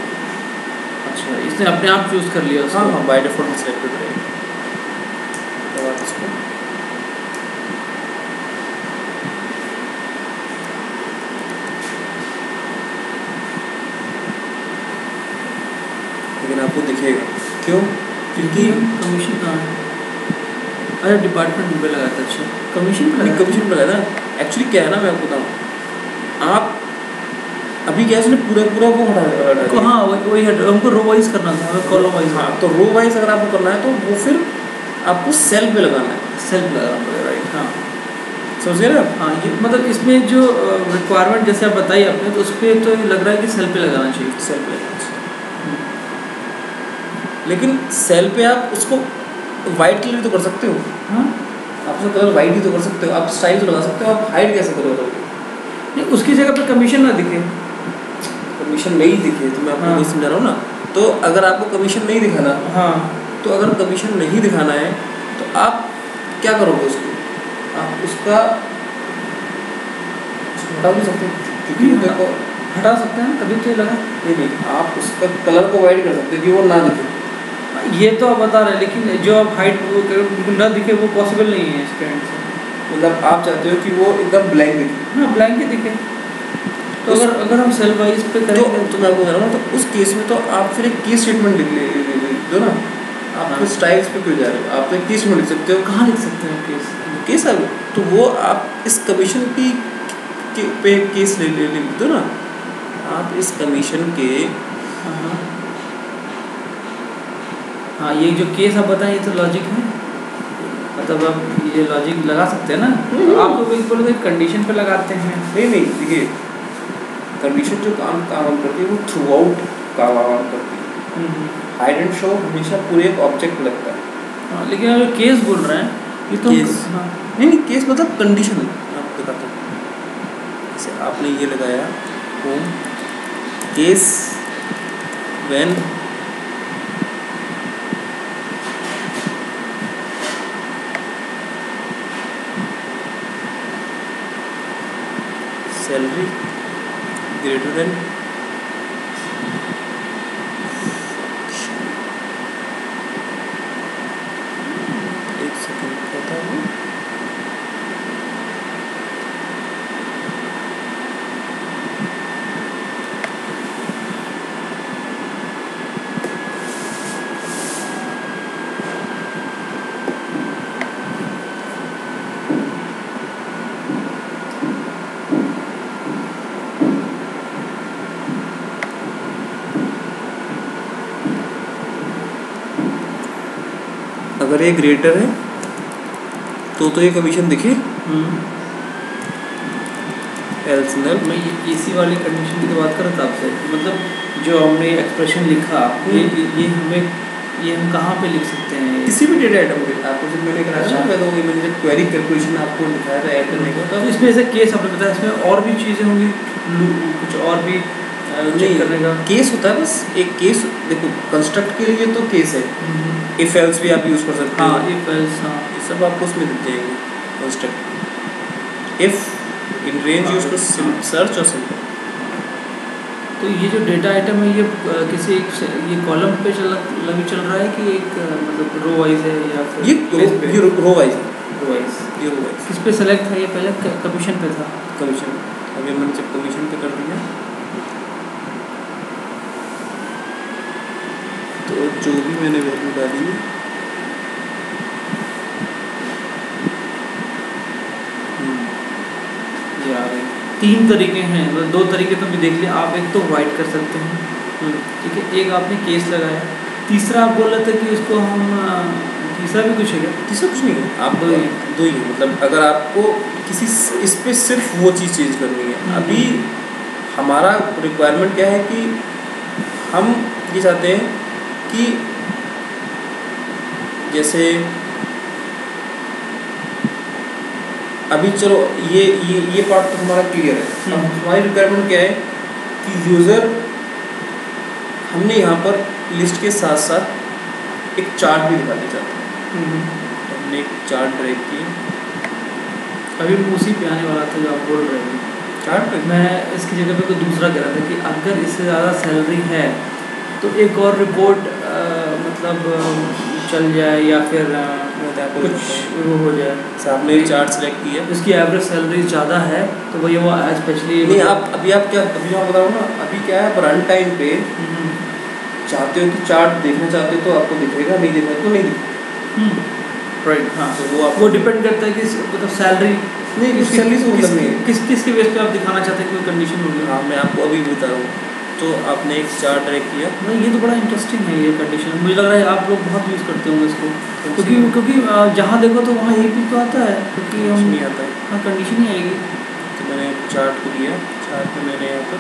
अच्छा, इसने अपने आप चूज़ कर लिया उसको। हाँ, बाय डिफॉल्ट सिलेक्टेड रहेगा। तो आप इसको लेकिन आपको दिखेगा, क्यों? क्योंकि कमीशन कहाँ है? अरे डिपार्टमेंट पे लगाया था। अच्छा, कमीशन पे लगाया, कमीशन पे लगाया था। एक्चुअली क्या है ना, मैं आपको बताऊँ, आप अभी क्या है, पूरा वो हटा दिया। हाँ, वही हमको रो वाइज करना था, कॉलम वाइज। हाँ, तो रो वाइज अगर आपको करना है तो वो फिर आपको सेल पे लगाना है। सेल पे लगाना पड़ेगा, राइट। हाँ, समझिए ना? हाँ, ये मतलब इसमें जो रिक्वायरमेंट जैसे आप बताई आपने, तो उस पर तो लग रहा है कि सेल पे लगाना चाहिए। सेल पे लगाना चाहिए, लेकिन सेल पे आप उसको वाइट कलर भी तो कर सकते हो। हाँ, आप उसका कलर वाइट ही तो कर सकते हो, आप स्टाइल तो लगा सकते हो, आप हाइड कैसे करोगे? नहीं, उसकी जगह पे कमीशन ना दिखे। कमीशन नहीं दिखे तो मैं आपको हाँ, नहीं समझा रहा हूँ ना। तो अगर आपको कमीशन नहीं दिखाना, हाँ, तो अगर कमीशन नहीं दिखाना है तो आप क्या करोगे उसको? आप उसका हटा भी सकते हो, क्योंकि देखो हटा सकते हैं, तभी तो ये लगा। नहीं, आप उसका कलर को वाइट कर सकते हो कि वो ना दिखे। ये तो आप बता रहे हैं, लेकिन जो आप हाइट वो ना दिखे, वो पॉसिबल नहीं है इसके एंड से। मतलब आप चाहते हो कि वो एकदम ब्लैंक दिखे। हाँ, ब्लैंक ही दिखे। तो अगर हम सेल वाइज पे करेंगे तो मैं आपको कह रहा हूँ, तो उस केस में तो आप फिर एक की स्टेटमेंट लिख दो ना। आप फिर स्टाइल्स पे क्यों जा रहे हो? आप तो एक की स्टेटमेंट लिख सकते हो। कहाँ लिख सकते हैं केस? केस आ गया तो वो आप इस कमीशन पे केस लिख दो ना। आप इस कमीशन के हाँ, ये जो केस आप बताएं ये तो लॉजिक है, मतलब आप ये लॉजिक लगा सकते हैं ना। तो आप तो एक बोले कंडीशन पे लगाते हैं। नहीं देखिए, कंडीशन जो काम करती है वो थ्रू आउट काम करती है। हाइड एंड शो हमेशा पूरे एक ऑब्जेक्ट लगता है। हाँ, लेकिन आप जो केस बोल रहे हैं ये तो केस हाँ। नहीं केस मतलब कंडीशन है। आपको बताता हूँ, जैसे आपने ये लगाया home case when salary greater than एक सेकंड कहता हूँ, अगर ये ग्रेटर है तो ये कमीशन दिखे, एल्स नल। मैं ये इसी वाली कंडीशन की तो बात कर रहा था आपसे, मतलब जो हमने एक्सप्रेशन लिखा ये हम कहाँ पे लिख सकते हैं? किसी भी डेटा आइटम के आपको जब मैंने कराया था, मैं तो मैंने जब क्वेरी कैलकुलेशन आपको दिखाया था ऐड करने का, तो इसमें ऐसे केस आपने बताया, इसमें और भी चीज़ें होंगी, कुछ और भी चेक करने का केस होता है। बस एक केस देखो, कंस्ट्रक्ट के लिए तो केस है, इफ एल्स भी आप यूज़ कर सकते हो। हाँ, इफ एल्स, हाँ, ये सब आपको उसमें दिख जाएंगे। Construct if in range use कर सर्च और सिंपल। तो ये जो डेटा आइटम है ये किसी ये कॉलम पे चल रहा है कि एक मतलब रो वाइज है या फिर ये रो वाइज है। रो वाइज, ये रो वाइज किस पे सेलेक्ट था? ये पहले कमीशन पे था। कमीशन, अभी मैंने जब कमीशन पे कर दिया तो जो भी मैंने वैल्यू डाली ये आ गई। 3 तरीके हैं, मतलब 2 तरीके तो भी देख लिया आप। एक तो वाइट कर सकते हैं, ठीक है, एक आपने केस लगाया, तीसरा आप बोल रहे थे कि उसको हम तीसरा भी कुछ है क्या? तीसरा कुछ नहीं है, आप दो ही है। मतलब अगर आपको किसी इस पे सिर्फ वो चीज़ चेंज करनी है। अभी हमारा रिक्वायरमेंट क्या है कि हम ये चाहते हैं कि जैसे अभी चलो ये पार्ट तो हमारा क्लियर है। अब हमारी रिक्वायरमेंट क्या है कि यूज़र, हमने यहाँ पर लिस्ट के साथ साथ एक चार्ट भी दिखाना चाहते हैं। तो हमने एक चार्ट ड्रैग किया, अभी उसी पे आने वाला था जो आप बोल रहे थे चार्ट पे। मैं इसकी जगह पे कोई दूसरा कह रहा था कि अगर इससे ज़्यादा सैलरी है तो एक और रिपोर्ट मतलब चल जाए या फिर कुछ वो हो जाए। आपने चार्ट सेलेक्ट किया, इसकी एवरेज सैलरी ज़्यादा है तो वही वो स्पेशली नहीं आप क्या अभी मैं बताऊँ ना, अभी क्या है रन टाइम पे चाहते हो कि चार्ट देखना चाहते हो तो आपको दिखेगा, नहीं देखना तो नहीं दिखेगा। राइट, हाँ, तो वो डिपेंड करता है कि मतलब सैलरी नहीं, सैलरी से मतलब नहीं है, किस के बेस पे आप दिखाना चाहते हैं, कोई कंडीशन होगी। हाँ, मैं आपको अभी बता रहा हूँ। तो आपने एक चार्ट ड्रैग किया, नहीं ये तो बड़ा इंटरेस्टिंग है ये कंडीशन, मुझे लग रहा है आप लोग बहुत यूज़ करते होंगे इसको, क्योंकि जहाँ देखो तो वहाँ यही भी तो आता है, क्योंकि हम नहीं आता है, हाँ कंडीशन ही आएगी। तो मैंने चार्ट को लिया, चार्ट में मैंने यहाँ पर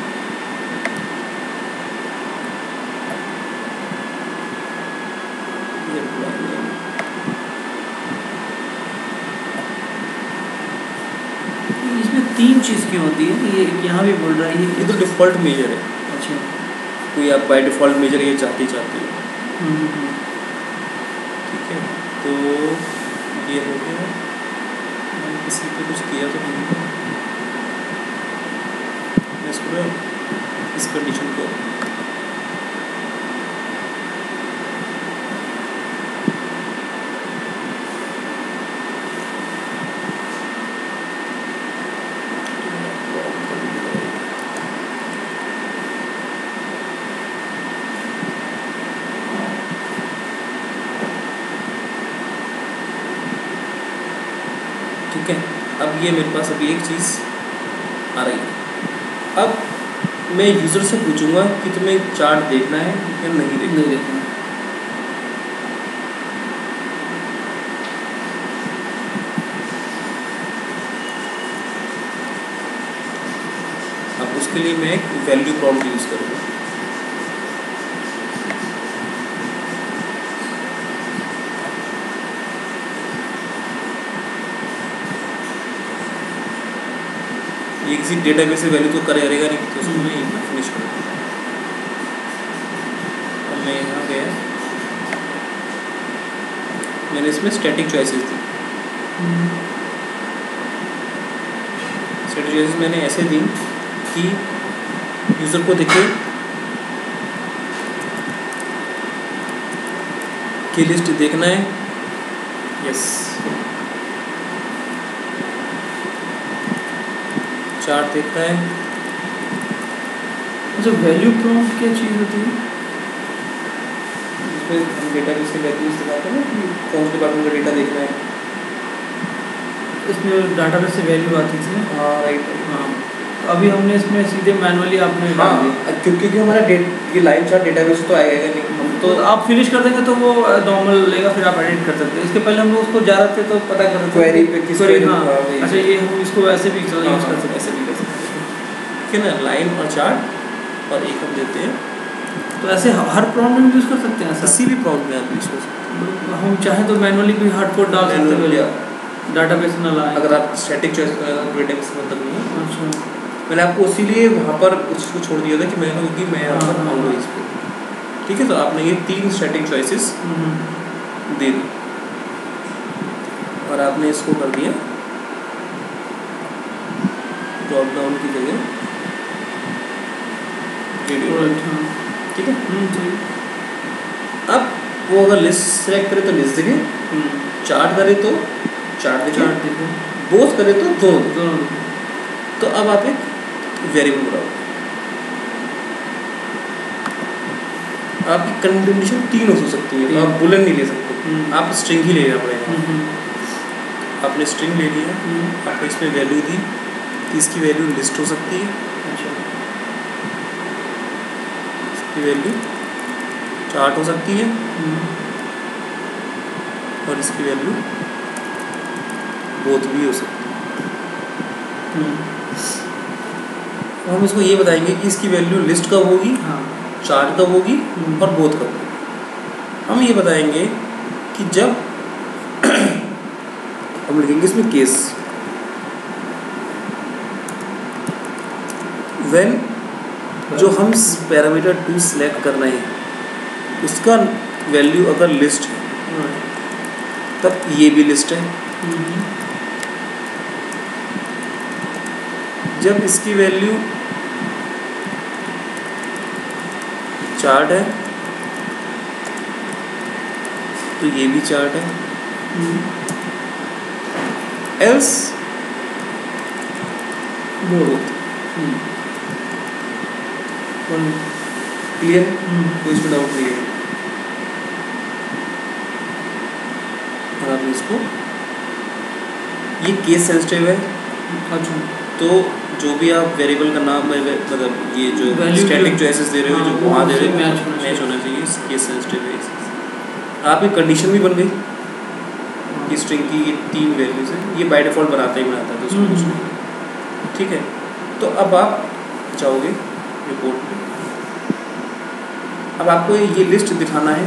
इसमें 3 चीज़ क्यों होती है? ये यहाँ भी बोल रहा है ये तो डिफ़ॉल्ट मेजर है। अच्छा, कोई आप बाय डिफ़ॉल्ट मेजर ये चाहते हो, ठीक है। तो ये हो गया, मैंने किसी पे कुछ किया तो नहीं, मैं इसको इस कंडीशन को ठीक है। अब ये मेरे पास अभी एक चीज़ आ रही है। अब मैं यूज़र से पूछूंगा कि तुम्हें चार्ट देखना है या नहीं देखना। उसके लिए मैं एक वैल्यू प्रॉम्प्ट यूज़ करूँगा। ये किसी डेटाबेस से वैल्यू तो करेगा नहीं, तो उसको मैं यहाँ फिनिश करूँगा। अब मैं यहाँ गया, मैंने इसमें स्टैटिक चॉइसेस दी। स्टैटिक चॉइसेस मैंने ऐसे दी कि यूज़र को दिखे कि लिस्ट देखना है, यस, चार्ट देखना है। अच्छा, वैल्यू प्रॉम्प्ट क्या चीज़ होती है? इसमें हम डेटाबेस के वैल्यूज दिखाते हैं ना कि कौन से डिपार्टमेंट का डेटा देखना है। इसमें डाटाबेस से वैल्यू आती थी ना? हाँ राइट। हाँ, अभी हमने इसमें सीधे मैनुअली आपने डाल दी। हाँ, क्योंकि हमारा ये लाइव चार्ट डेटाबेस तो आएगा नहीं, हम तो आप फिनिश कर देंगे तो वो नॉर्मल लेगा, फिर आप एडिट कर सकते हैं। इसके पहले हम लोग उसको जा रहे थे तो पता कर क्वेरी पे किस क्वेरी। हाँ, अच्छा, ये हम इसको वैसे भी यूज़ कर सकते हैं, ऐसे भी कर सकते हैं, ठीक है ना, लाइन और चार्ट और एक हम देते हैं। तो ऐसे हर प्रॉम्प्ट में यूज़ कर सकते हैं, किसी भी प्रॉम्प्ट में आप यूज़ कर सकते हैं। हम चाहे तो मैनुअली भी हार्ड कोड डाल सकते हैं, डाटाबेस में लाए। अगर आप स्टैटिक चॉइस करें तो डेटाबेस मतलब नहीं है। अच्छा, मैंने आपको इसीलिए वहाँ पर उस चीज़ को छोड़ दिया था कि मैं क्योंकि मैं यहाँ पर आऊँगा इस पर, ठीक है। तो आपने ये 3 स्टैटिक चॉइसेस दे दी और आपने इसको कर दिया ड्रॉप डाउन की जगह वीडियो, ठीक है। सही। अब वो अगर लिस्ट सेलेक्ट करे तो लिस्ट दिखे, चार्ट करे तो चार्ट दिखे, बोथ करे तो दोनों। तो अब आप एक वेरिएबल बनाओ। आपकी कंडीशन 3 हो सकती है, आप बुलेट नहीं ले सकते, आप स्ट्रिंग ही लेना पड़ेगा। आपने स्ट्रिंग ले लिया, आपने इसमें वैल्यू दी कि इसकी वैल्यू लिस्ट हो सकती है, अच्छा, इसकी वैल्यू चार्ट हो सकती है, और इसकी वैल्यू बोथ भी हो सकती है। तो हम इसको ये बताएंगे कि इसकी वैल्यू लिस्ट कब होगी, चार्ट कब होगी और बोथ कब होगी। हम ये बताएंगे कि जब हम लिखेंगे इसमें केस, व्हेन जो हम पैरामीटर 2 सिलेक्ट कर रहे हैं उसका वैल्यू अगर लिस्ट है तब ये भी लिस्ट है। जब इसकी वैल्यू चार्ट है तो ये भी चार्ट है, एल्स बोथ। क्लियर? कोई इसमें डाउट नहीं है। और आप इसको, ये केस सेंसिटिव है। अच्छा, तो जो भी आप वेरिएबल का नाम मतलब ये जो स्टैटिक चॉइसेस दे रहे हो, जो वहाँ दे रहे हो, मैच होना चाहिए, केस सेंसिटिव है। आपकी कंडीशन भी बन गई कि स्ट्रिंग की ये 3 वैल्यूज हैं, ये बाय डिफ़ॉल्ट बनाता ही बनाता है, तो उसमें कुछ नहीं, ठीक है। तो अब आप जाओगे रिपोर्ट में, अब आपको ये लिस्ट दिखाना है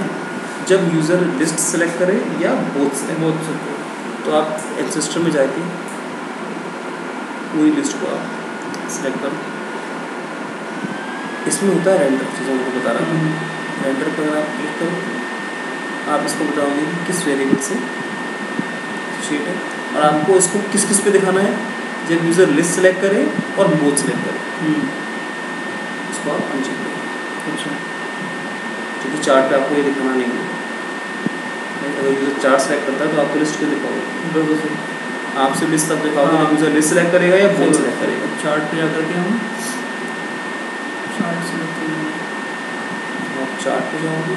जब यूज़र लिस्ट सेलेक्ट करे या बोथ सेलेक्ट। तो आप एंसेस्टर में जाके पूरी लिस्ट को आप सेलेक्ट करो। इसमें होता है रेंडर, जैसे मैं आपको बता रहा था, रेंडर पर अगर आप क्लिक करो, आप इसको बताओगे कि किस वेरिएबल से शीट है, और आपको इसको किस किस पे दिखाना है, जब यूज़र लिस्ट सेलेक्ट करे और बोथ सेलेक्ट करे, इसको आप अनचेक करें। अच्छा, क्योंकि चार्ट पे आपको ये दिखाना नहीं है। अगर यूज़र चार्ट सेलेक्ट करता है तो आपको लिस्ट क्यों दिखाओगे? आप सिर्फ लिस्ट तब दिखाओगे जब यूज़र लिस्ट सेलेक्ट करेगा या बोथ सेलेक्ट करेगा। चार्ट पे जाकर के हम चार्ट सेलेक्ट करेंगे, आप चार्ट पे जाओगे,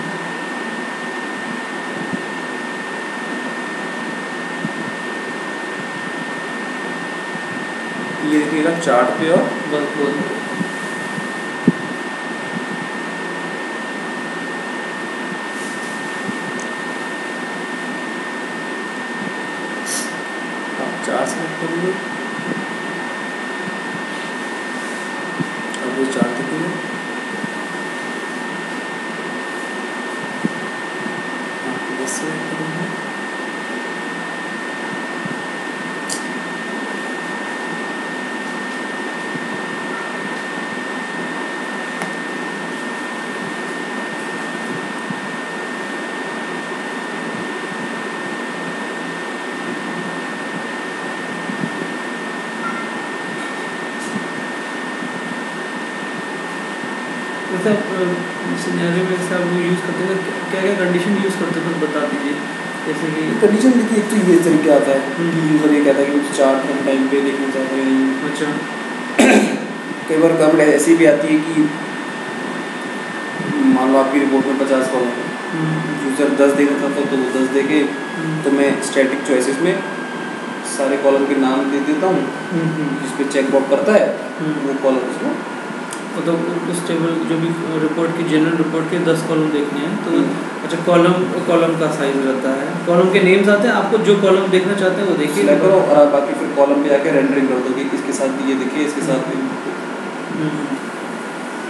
ये देखिएगा चार्ट पे और बस बोथ। चार्ट सेलेक्ट करोगे, जैसे सिनेरियो में जैसे आप वो यूज़ करते हैं तो क्या क्या कंडीशन यूज़ करते हैं कुछ बता दीजिए। जैसे कि कंडीशन देखिए, एक तो ये तरीके आता है कि यूज़र ये कहता है कि चार्ट हम टाइम पे देखना चाहते हैं। अच्छा। कई बार गवर्नमेंट ऐसी भी आती है कि मान लो आपकी रिपोर्ट में 50 कॉलम है, यूज़र 10 देखना चाहता तो वो 10 देके, तो मैं स्टैटिक चॉइसेस में सारे कॉलम के नाम दे देता हूँ, जिस पे चेक बॉक्स करता है वो कॉलम उसको तो उस टेबल जो भी रिपोर्ट की जनरल रिपोर्ट के 10 कॉलम देखने हैं तो अच्छा कॉलम का साइज रहता है, कॉलम के नेम्स आते हैं, आपको जो कॉलम देखना चाहते हैं वो देखिए सिलेक्ट करो और बाकी फिर कॉलम पे जाके रेंडरिंग कर दो कि इसके साथ ये देखिए, इसके साथ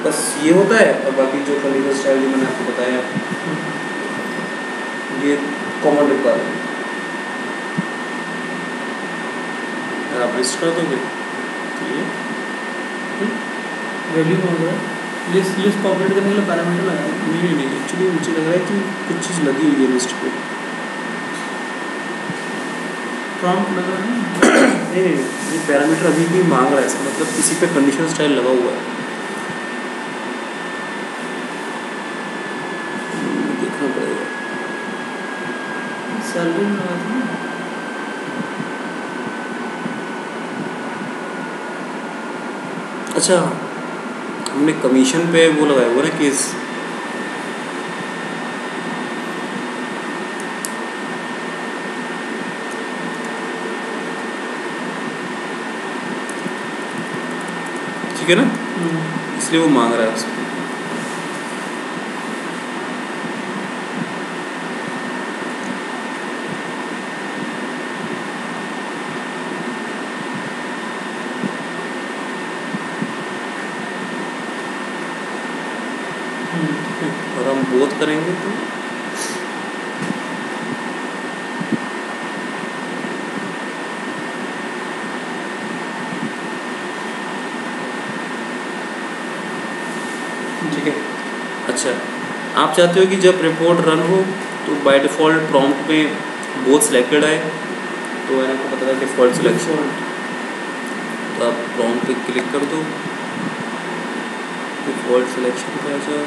बस ये होता है। और बाकी जो कंडीशन स्टाइल जो मैंने आपको बताया ये कॉमन रिक्वायरमेंट आप लिस्ट कर दोगे तो ये वैल्यू हो गया। लिस्ट पॉपुलेट करने के लिए पैरामीटर लगाया है। नहीं एक्चुअली मुझे लग रहा है कि कुछ चीज़ लगी हुई है लिस्ट पे। प्रॉम्प्ट लगा है नहीं ये पैरामीटर अभी भी मांग रहा है, इसका मतलब किसी पे कंडीशन स्टाइल लगा हुआ है। देखना पड़ेगा। सैलरी में लगा था ना। अच्छा हमने कमीशन पे वो लगाया हुआ ना केस, ठीक है ना, इसलिए वो मांग रहा है उसको। और हम बोथ करेंगे तो ठीक है। अच्छा आप चाहते हो कि जब रिपोर्ट रन हो तो बाय डिफ़ॉल्ट प्रॉम्प्ट में बोथ सिलेक्टेड आए, तो मैंने आपको पता था डिफ़ॉल्ट सिलेक्शन, तो आप प्रॉम्प्ट पे क्लिक कर दो, डिफ़ॉल्ट सिलेक्शन पे आ जाओ,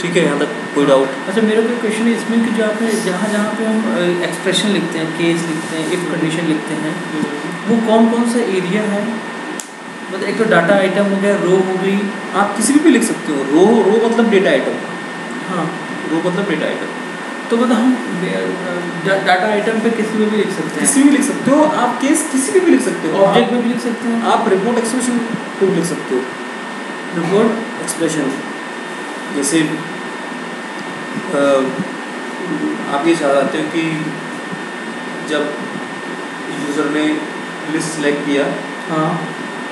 ठीक है। यहाँ तक कोई डाउट? अच्छा मेरा कोई क्वेश्चन है इसमें कि जो आपने जहाँ पे हम एक्सप्रेशन लिखते हैं, केस लिखते हैं, इफ कंडीशन लिखते हैं, वो कौन कौन सा एरिया है? मतलब एक तो डाटा आइटम हो गया, रो हो गई, आप किसी भी लिख सकते हो। रो मतलब डेटा आइटम। हाँ रो मतलब डेटा आइटम। तो मतलब हम डाटा आइटम पे किसी में भी लिख सकते हैं, किसी भी लिख सकते हो आप, केस किसी पे भी लिख सकते हो, ऑब्जेक्ट में भी लिख सकते हैं, आप रिपोर्ट एक्सप्रेशन पे भी लिख सकते हो। रिपोर्ट एक्सप्रेशन जैसे आप ये चाहते हो कि जब यूज़र ने लिस्ट सेलेक्ट किया हाँ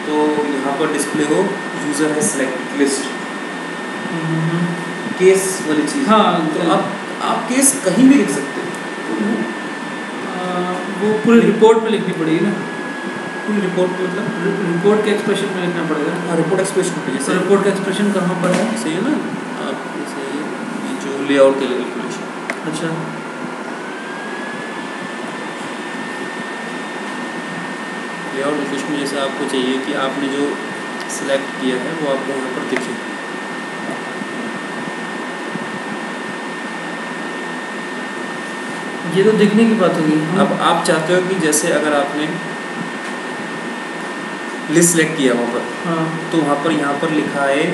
तो यहाँ पर डिस्प्ले हो यूज़र है सेलेक्ट लिस्ट, केस वाली चीज़। हाँ तो आप केस कहीं भी लिख सकते हो। वो पूरी रिपोर्ट में लिखनी पड़ेगी ना, पूरी रिपोर्ट पे मतलब रिपोर्ट के एक्सप्रेशन में लिखना पड़ेगा। हाँ रिपोर्ट एक्सप्रेशन पे, तो जैसे रिपोर्ट का एक्सप्रेशन कहाँ पर है? सही है ना, आप जैसे ये जो लेआउट के लिए कैलकुलेशन, अच्छा लेआउट कैलकुलेशन में जैसे आपको चाहिए कि आपने जो सिलेक्ट किया है वो आपको वहाँ पर दिखे। ये तो दिखने की बात होगी। अब आप चाहते हो कि जैसे अगर आपने लिस्ट सेलेक्ट किया वहाँ पर, हाँ तो वहाँ पर यहाँ पर लिखा है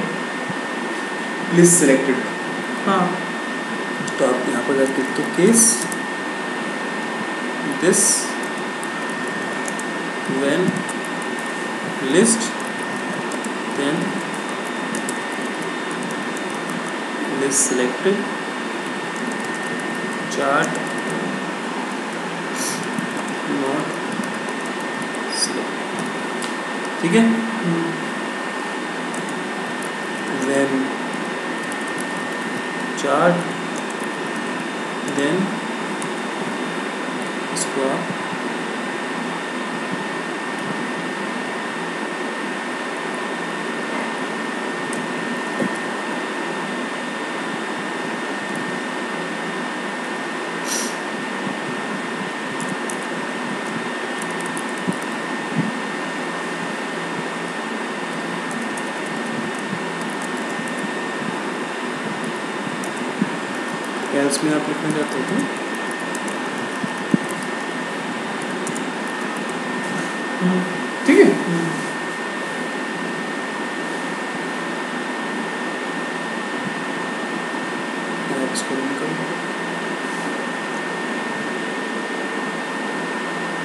लिस्ट सिलेक्टेड, हाँ तो आप यहाँ पर जाके तो case this when list then list selected chart not selected, ठीक है। व्हेन चार्ट देन इसको आप इसमें आप लिखना चाहते हो ठीक है। इसको निकाल,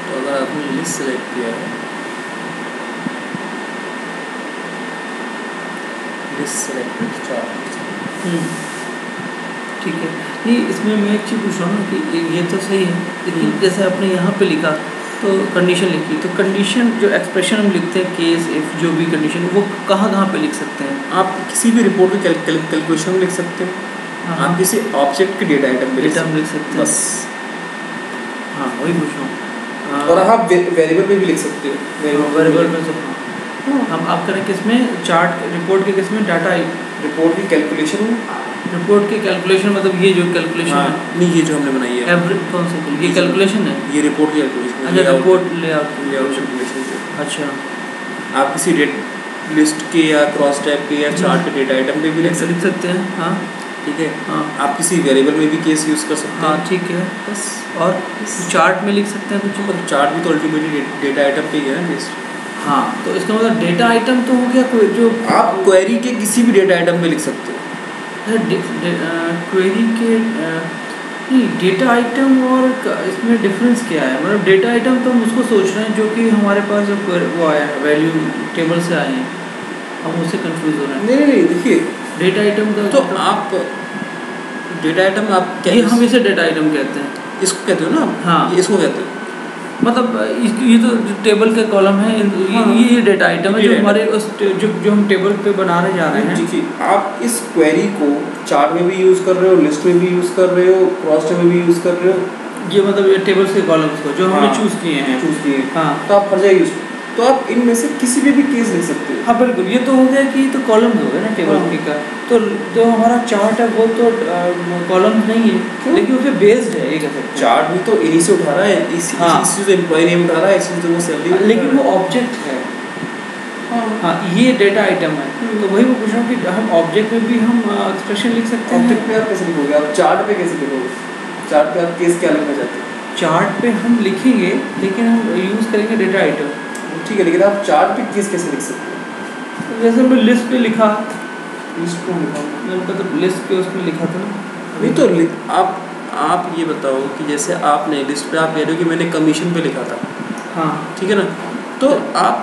तो अगर आपने लिस्ट सेलेक्ट किया है, लिस्ट सेलेक्टेड चार्ट, ठीक है। नहीं, इसमें मैं एक चीज़ पूछ रहा हूँ ना कि ये तो सही है, लेकिन जैसे आपने यहाँ पे लिखा तो कंडीशन लिखी, तो कंडीशन जो एक्सप्रेशन हम लिखते हैं, केस इफ जो भी कंडीशन, वो कहाँ पे लिख सकते हैं? आप किसी भी रिपोर्ट के कैलकुलेशन में लिख सकते हैं, आप किसी ऑब्जेक्ट के डेटा आइटम में लिख सकते हैं, बस। हाँ, वही पूछ रहा हूँ। और आप वेरिएबल में भी लिख सकते हो, वेरिएबल में तो हम आप करें किसमें, चार्ट रिपोर्ट के किसमें, डाटा रिपोर्ट की कैलकुलेशन, रिपोर्ट की कैलकुलेशन, मतलब ये जो कैलकुलेशन है, नहीं ये जो हमने बनाई है कौन सा, ये कैलकुलेशन है, ये रिपोर्ट की कैलकुलेशन। अच्छा, रिपोर्ट लेआउट कैलकुलेशन। अच्छा, आप किसी लिस्ट के या क्रॉस टैब के या चार्ट के डेटा आइटम पे भी लिख सकते हैं। हाँ, ठीक है। हाँ, आप किसी वेरिएबल में भी केस यूज़ कर सकते हैं। हाँ, ठीक है, बस। और चार्ट में लिख सकते हैं कुछ, मतलब चार्ट भी तो अल्टीमेटली डेटा आइटम पे ही है लिस्ट। हाँ, तो इसका मतलब डेटा आइटम तो हो गया कोई जो आप क्वेरी के किसी भी डेटा आइटम पे लिख सकते हो। क्वेरी के नहीं, डेटा आइटम और इसमें डिफरेंस क्या है? मतलब डेटा आइटम तो हम उसको सोच रहे हैं जो कि हमारे पास वो आया है, वैल्यू टेबल से आए हैं, हम उससे कंफ्यूज हो रहे हैं। नहीं, देखिए डेटा आइटम का तो आप डेटा आइटम आप क्या, ये हम इसे डेटा आइटम कहते हैं, इसको कहते हो ना? हाँ, इसको कहते हो। मतलब ये तो टेबल के कॉलम है, ये डेटा आइटम है जो हमारे उस जो हम टेबल पे बनाने जा रहे हैं। जी, आप इस क्वेरी को चार्ट में भी यूज़ कर रहे हो, लिस्ट में भी यूज़ कर रहे हो, क्रॉस टैब में भी यूज़ कर रहे हो, ये मतलब ये टेबल्स के कॉलम्स को जो हमने चूज़ किए हैं, हाँ, तो आप हर जगह यूज़, तो आप इनमें से किसी भी केस लिख सकते हो। हाँ, बिल्कुल। ये तो हो गया कि तो कॉलम हो गया ना टेबल का, तो जो हमारा चार्ट है वो तो कॉलम नहीं है, लेकिन उसमें बेस्ड है, ये कह सकते हैं। चार्ट भी तो इन्हीं से उठा रहा है, इसी से एम्प्लॉय नेम उठा रहा है, इसी से वो सैलरी, लेकिन वो ऑब्जेक्ट है। हाँ, ये डेटा आइटम है, तो वही मैं पूछ रहा हूँ कि हम ऑब्जेक्ट में भी हम एक्सप्रेशन लिख सकते हैं। ऑब्जेक्ट पे आप कैसे लिखोगे, आप चार्ट पे कैसे लिखोगे? चार्ट पे आप केस क्या लिखना चाहते हैं? चार्ट पे हम लिखेंगे, लेकिन हम यूज़ करेंगे डेटा आइटम, ठीक है, लेकिन आप चार्ट पे केस कैसे लिख सकते हैं? जैसे हमने लिस्ट पे लिखा, लिस्ट को लिखा, मतलब लिस्ट पे उसमें लिखा था ना। नहीं तो आप ये बताओ कि जैसे आपने लिस्ट पे आप कह रहे हो कि मैंने कमीशन पे लिखा था, हाँ, ठीक है ना, तो आप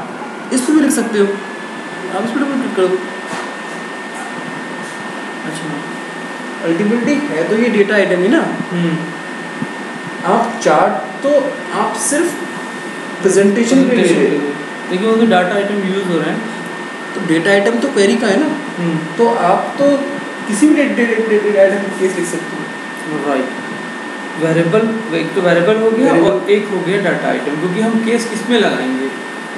इस पे भी लिख सकते हो, आप इस पर डबल क्लिक कर दो। अच्छा, अल्टीमेटली है तो ये डेटा आइटम ही ना। आप चार्ट तो आप सिर्फ प्रेजेंटेशन पे ले रहे हो, लेकिन वो तो डाटा आइटम यूज़ हो रहे हैं, तो डेटा आइटम तो क्वेरी का है ना, तो आप तो किसी भी डेटा आइटम पे केस लिख सकते हो। राइट। वेरिएबल, एक तो वेरिएबल हो गया और एक हो गया डाटा आइटम, क्योंकि हम केस किस में लगाएंगे,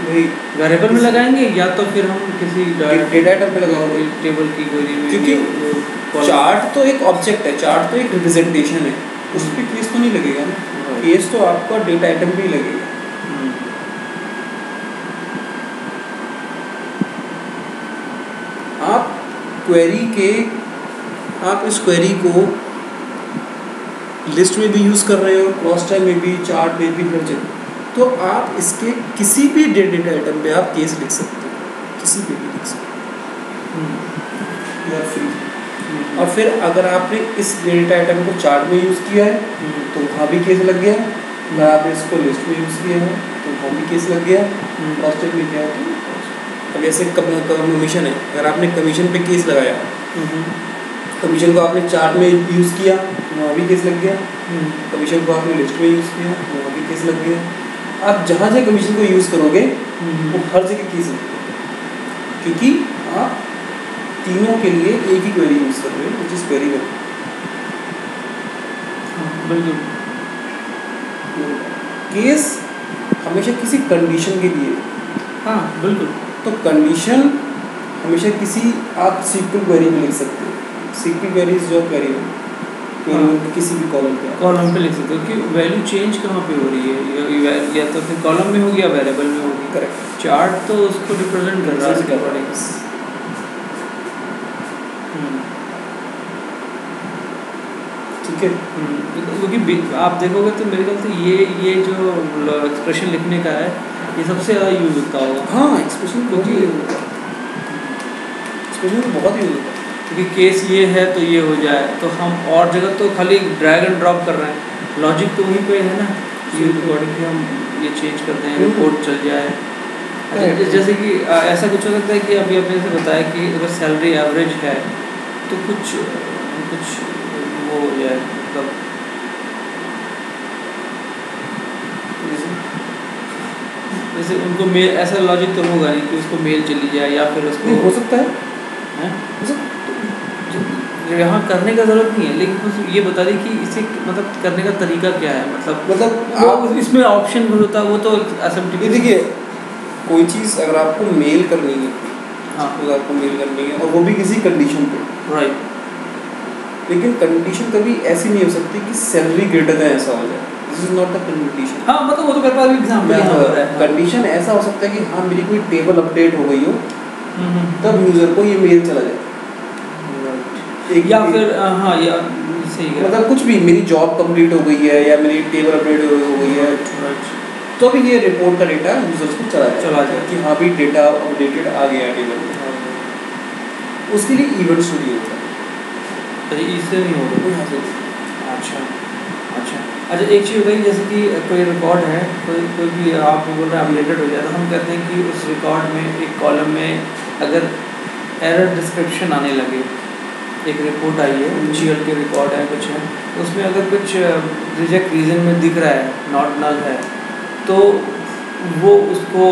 वही वेरिएबल में लगाएंगे या तो फिर हम किसी डेटा आइटम पे लगाओगे, टेबल की क्वेरी में, क्योंकि चार्ट तो एक ऑब्जेक्ट है, चार्ट तो एक रिप्रेजेंटेशन है, उस पर केस तो नहीं लगेगा ना, केस तो आपका डेटा आइटम पे ही लगेगा। आप क्वेरी के, आप इस क्वेरी को लिस्ट में भी यूज़ कर रहे हो, क्रॉस टैब में भी, चार्ट में भी, हर जगह, तो आप इसके किसी भी डेटा आइटम पे आप केस लिख सकते हो, किसी पे भी लिख सकते हो, या फ्री। और फिर अगर आपने इस डेटा आइटम को चार्ट में यूज़ किया है तो वहाँ भी केस लग गया, अगर आपने इसको लिस्ट में यूज़ किया है तो वहाँ भी केस लग गया, क्रॉस टैब में किया है। अब जैसे कमीशन है, अगर आपने कमीशन पे केस लगाया, कमीशन को आपने चार्ट में यूज़ किया तो वहाँ भी केस लग गया, कमीशन को आपने लिस्ट में यूज़ किया तो वहाँ भी केस लग गया। आप जहाँ जहाँ कमीशन को यूज़ करोगे वो हर जगह केस लगेगा, क्योंकि आप तीनों के लिए एक ही क्वेरी यूज़ कर रहे हो, विच इज़ क्वेरी वन। बिल्कुल। केस हमेशा किसी कंडीशन के लिए, हाँ बिल्कुल, तो कंडीशन हमेशा किसी आप सीक्वल क्वेरी में लिख सकते हो, सीक्वल क्वेरी इज जो क्वेरी किसी भी कॉलम पे लिख सकते हो कि वैल्यू चेंज कहाँ पे हो रही है, या तो फिर कॉलम में होगी या वेरिएबल में होगी। करेक्ट। चार्ट तो उसको रिप्रेजेंट कर रहा है, ठीक है। क्योंकि आप देखोगे तो मेरे ख्याल से ये जो एक्सप्रेशन लिखने का है ये सबसे ज़्यादा यूज होता होगा। हाँ, एक्सप्रेशन क्योंकि बहुत यूज होता है। क्योंकि केस ये है तो ये हो जाए, तो हम और जगह तो खाली ड्रैग एंड ड्रॉप कर रहे हैं, लॉजिक तो वहीं पे है ना कि अकॉर्डिंग कि हम ये चेंज करते हैं, रिपोर्ट चल जाए। अच्छा, जैसे कि ऐसा कुछ हो सकता है कि अभी आपने जैसे बताया कि अगर सैलरी एवरेज है तो कुछ वो हो जाए, मतलब जैसे उनको मेल, ऐसा लॉजिक तो होगा नहीं कि उसको मेल चली जाए या फिर उसको हो सकता है, यहाँ करने का ज़रूरत नहीं है, लेकिन बस ये बता दें कि इसे मतलब करने का तरीका क्या है, मतलब आप इसमें ऑप्शन भी होता है, वो तो ये देखिए कोई चीज़ अगर आपको मेल करनी है, हाँ तो आपको मेल करनी है और वो भी किसी कंडीशन पे, राइट, लेकिन कंडीशन कभी ऐसी नहीं हो सकती कि सैलरी ग्रेटर देन ऐसा हो जाए। This is not the condition. हाँ मतलब वो तो मेरे पास भी एग्जांपल है। कंडीशन ऐसा हो सकता है कि हाँ मेरी कोई टेबल अपडेट हो गई हो, तब यूज़र को ये मेल चला जाए, या फिर हाँ या सही है, मतलब कुछ भी मेरी जॉब कंप्लीट हो गई है या मेरी टेबल अपडेट हो गई है, तो भी ये रिपोर्ट का डेटा यूजर्स को चला जाए कि हाँ भी डेटा अपडेटेड आ गया है टेबल में। उसके लिए इवेंट स्टूडियो होता है, इससे नहीं होगा। अच्छा, एक चीज़ हो गई, जैसे कि कोई रिकॉर्ड है, कोई भी आप बोल रहे हैं अपडेटेड हो जाए, तो हम कहते हैं कि उस रिकॉर्ड में एक कॉलम में अगर एरर डिस्क्रिप्शन आने लगे, एक रिपोर्ट आई है, GL के रिकॉर्ड है कुछ है, उसमें अगर कुछ रिजेक्ट रीजन में दिख रहा है, नॉट नल है, तो वो उसको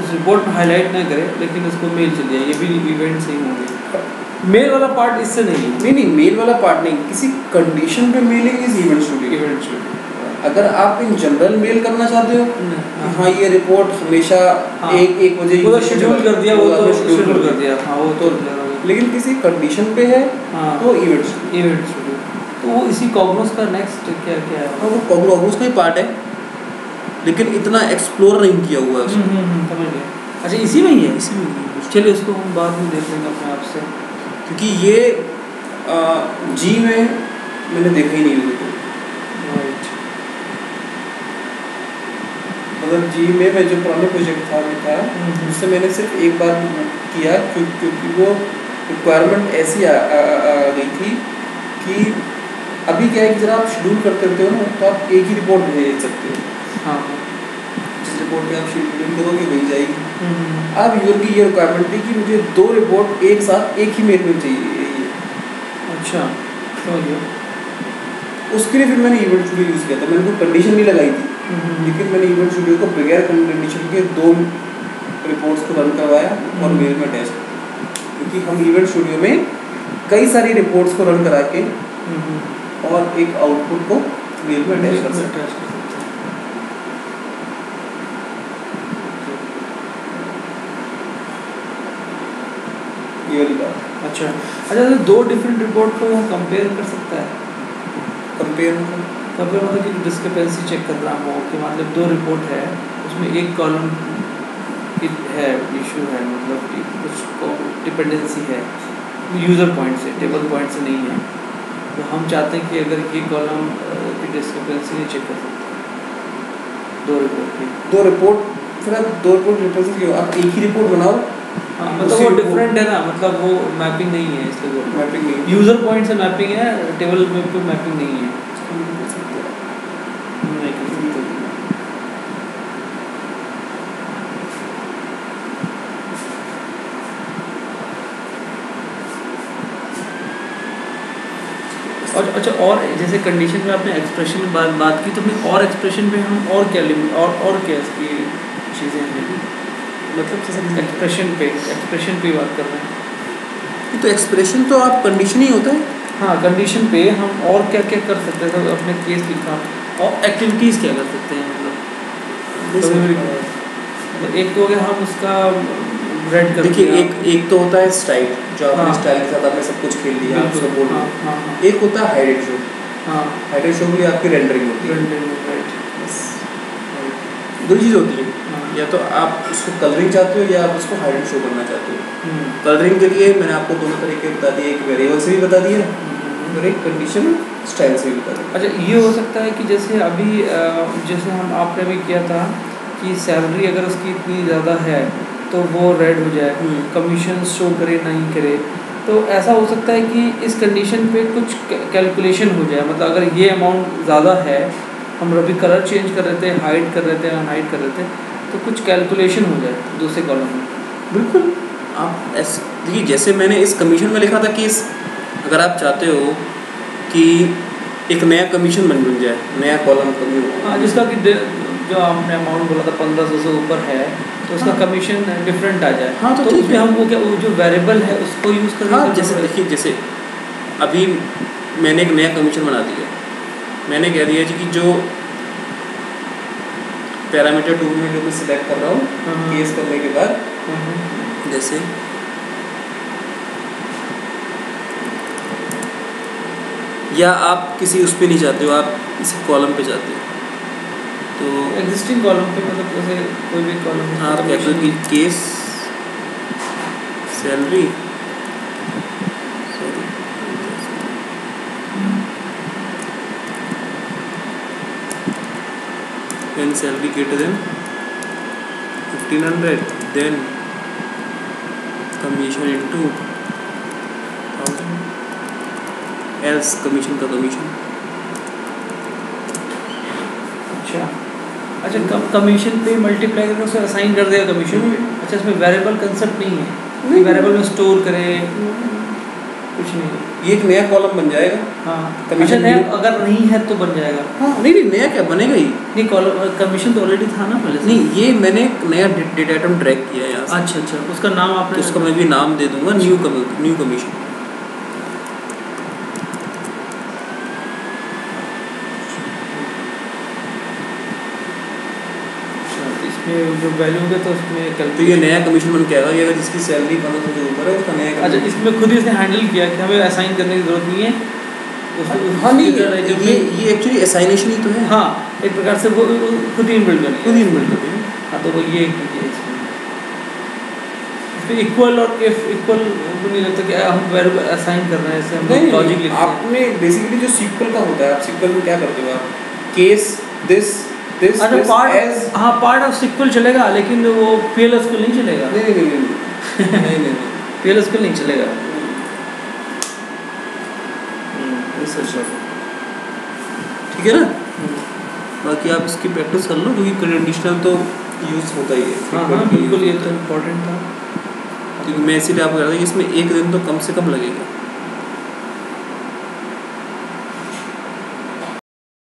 उस रिपोर्ट में हाईलाइट ना करे, लेकिन उसको मेल चल जाए, ये भी इवेंट से ही होंगे। मेल वाला पार्ट इससे नहीं है। नहीं मेल वाला पार्ट नहीं, किसी कंडीशन पे मेलिंग इज इवेंट स्टूडियो। अगर आप इन जनरल मेल करना चाहते हो हाँ ये रिपोर्ट हमेशा एक बजे शेड्यूल कर दिया, वो तो शेड्यूल कर दिया, हाँ वो तो, लेकिन किसी कंडीशन पे है तो इवेंट स्टूडियो, तो वो इसी कॉग्नोस का नेक्स्ट क्या है? वो कॉग्नोस का ही पार्ट है, लेकिन इतना एक्सप्लोर नहीं किया हुआ है। समझ गया। अच्छा इसी में ही है, इसी में चलिए उसको हम बाद में देख लेंगे अपने आप से, क्योंकि ये जी में मैंने देखा ही नहीं है। मतलब जी में मैं जो पुराना प्रोजेक्ट था उससे मैंने सिर्फ एक बार किया, क्योंकि वो रिक्वायरमेंट ऐसी आ गई थी कि अभी क्या है कि जरा आप शेड्यूल करते रहते हो ना, तो आप एक ही रिपोर्ट भेज सकते हो। हाँ, जिस रिपोर्ट पे आप शेड्यूल करोगे वही जाएगी। अब यूजर की ये रिक्वायरमेंट थी कि मुझे 2 रिपोर्ट एक साथ एक ही मेल में चाहिए। अच्छा, समझ गया। उसके लिए फिर मैंने इवेंट स्टूडियो यूज़ किया था। मैंने कोई कंडीशन नहीं लगाई थी, लेकिन मैंने इवेंट स्टूडियो को बगैर कंडीशन के 2 रिपोर्ट्स को रन करवाया और मेल में अटैच किया, क्योंकि हम इवेंट स्टूडियो में कई सारी रिपोर्ट्स को रन करा के और एक आउटपुट को मेल में अटैच कर सकते हैं। ये वाली बात। अच्छा, तो 2 डिफरेंट रिपोर्ट को यहाँ कंपेयर कर सकता है? कंपेयर मतलब कि डिस्क्रिपेंसी चेक कर रहा हूँ कि मतलब 2 रिपोर्ट है, उसमें एक कॉलम है इशू है, मतलब कि कुछ डिपेंडेंसी है यूज़र पॉइंट से, टेबल पॉइंट से नहीं है, तो हम चाहते हैं कि अगर ये कॉलम की डिस्क्रिपेंसी नहीं चेक कर सकते 2 रिपोर्ट की। 2 रिपोर्ट फिर आप 2 रिपोर्ट रिप्रेजेंट किया, आप एक ही रिपोर्ट बनाओ। हाँ, मतलब वो डिफरेंट है ना, मतलब वो मैपिंग नहीं है, इसलिए वो मैपिंग नहीं, यूज़र पॉइंट से मैपिंग है, टेबल में पे मैपिंग नहीं है। और अच्छा, और जैसे कंडीशन में आपने एक्सप्रेशन में बात की, तो फिर और एक्सप्रेशन में हम और क्या लिमिट और क्या इसकी चीज़ें हैं, मतलब जैसे एक्सप्रेशन पे बात कर रहे हैं, तो एक्सप्रेशन तो आप कंडीशन ही होता है। हाँ, कंडीशन पे हम और क्या क्या कर सकते हैं, तो अपने केस लिखा और एक्टिविटीज़ क्या कर सकते हैं, मतलब एक तो हो गया हम उसका रेड कर देखिए, एक तो होता है स्टाइल, जो आपने स्टाइल के साथ आपने सब कुछ खेल लिया, आप सब बोल रहे। एक होता है हाइडेड शो। हाँ, हाइडेड शो भी आपकी रेंडरिंग होती है। दो चीज़ होती है, या तो आप उसको कलरिंग चाहते हो या आप उसको हाइडेड शो करना चाहते हो। कलरिंग के लिए मैंने आपको दोनों तरीके बता दिए, एक वेरिएबल से भी बता दिया और एक कंडीशन स्टाइल से लिखा था। अच्छा, ये हो सकता है कि जैसे अभी जैसे आपने भी किया था कि सैलरी अगर उसकी इतनी ज़्यादा है तो वो रेड हो जाए, कमीशन शो करे नहीं करे, तो ऐसा हो सकता है कि इस कंडीशन पे कुछ कैलकुलेशन हो जाए। मतलब अगर ये अमाउंट ज़्यादा है, हम अभी कलर चेंज कर रहे थे, हाइड कर रहे थे, अनहाइड कर रहे थे, तो कुछ कैलकुलेशन हो जाए दूसरे कॉलम में। बिल्कुल। आप ऐसे देखिए, जैसे मैंने इस कमीशन में लिखा था कि अगर आप चाहते हो कि एक नया कमीशन बन जाए, नया कॉलम कमी हो, हाँ, जिसका कि जो आपने अमाउंट बोला था 1500 से ऊपर है, तो उसका कमीशन डिफरेंट आ जाए। हाँ, तो उसमें हम वो क्या वो जो वेरिएबल है उसको यूज़ करें। हाँ, जैसे देखिए, जैसे अभी मैंने एक नया कमीशन बना दिया, मैंने कह दिया जी कि जो पैरामीटर टूल में जो मैं सिलेक्ट कर रहा हूँ केस करने के बाद, जैसे या आप किसी उस पे नहीं चाहते हो, आप इसी कॉलम पे चाहते हो, तो एग्जिस्टिंग कॉलम पे मतलब जैसे कोई भी कॉलम आप कहते हो कि case salary, when salary greater than 1500 then commission into 1000 else commission का कमीशन। अच्छा, कमीशन पे मल्टीप्लाई करके उसे असाइन कर देगा कमीशन पे। अच्छा, इसमें वेरिएबल कंसेप्ट नहीं है, वेरिएबल में स्टोर करें कुछ नहीं, ये एक नया कॉलम बन जाएगा। हाँ, कमीशन अच्छा, नया अगर नहीं है तो बन जाएगा। हाँ, नहीं नया क्या बनेगा ही नहीं, कॉलम कमीशन तो ऑलरेडी था ना पहले से। नहीं, ये मैंने नया डेटा आइटम ड्रैग किया है यहाँ से। अच्छा, उसका नाम आपने, तो उसका मैं भी नाम दे दूंगा न्यू कमीशन। इसमें जो वैल्यू होगा तो उसमें तो ये नया कमीशन बन के आएगा, ये अगर जिसकी सैलरी 1500 से ऊपर है उसका नया। अच्छा, इसमें खुद ही इसने हैंडल किया कि हमें असाइन करने की जरूरत नहीं है। हाँ, नहीं, ये एक्चुअली असाइनेशन ही तो है। हाँ, एक प्रकार से वो खुद ही इनबिल्ट कर खुद ही इनबिल्ट कर दिया। हाँ, तो वो ये कीजिए इसमें इक्वल और इफ इक्वल नहीं लगता कि हम वेरिएबल असाइन कर रहे हैं, ऐसे हम लॉजिक लिखते हैं। आपने बेसिकली जो सीक्वल का होता है, आप सीक्वल में क्या करते हो, आप case this part of SQL चलेगा, लेकिन वो पीएलएस को नहीं चलेगा। नहीं पीएलएस को नहीं चलेगा। ठीक है ना। बाकी आप इसकी प्रैक्टिस कर लो, क्योंकि कंडीशनल तो यूज़ होता ही है। हाँ, बिल्कुल, ये तो इम्पोर्टेंट था। क्योंकि मैं इसीलिए आपको कह रहा था कि इसमें एक दिन तो कम से कम लगेगा।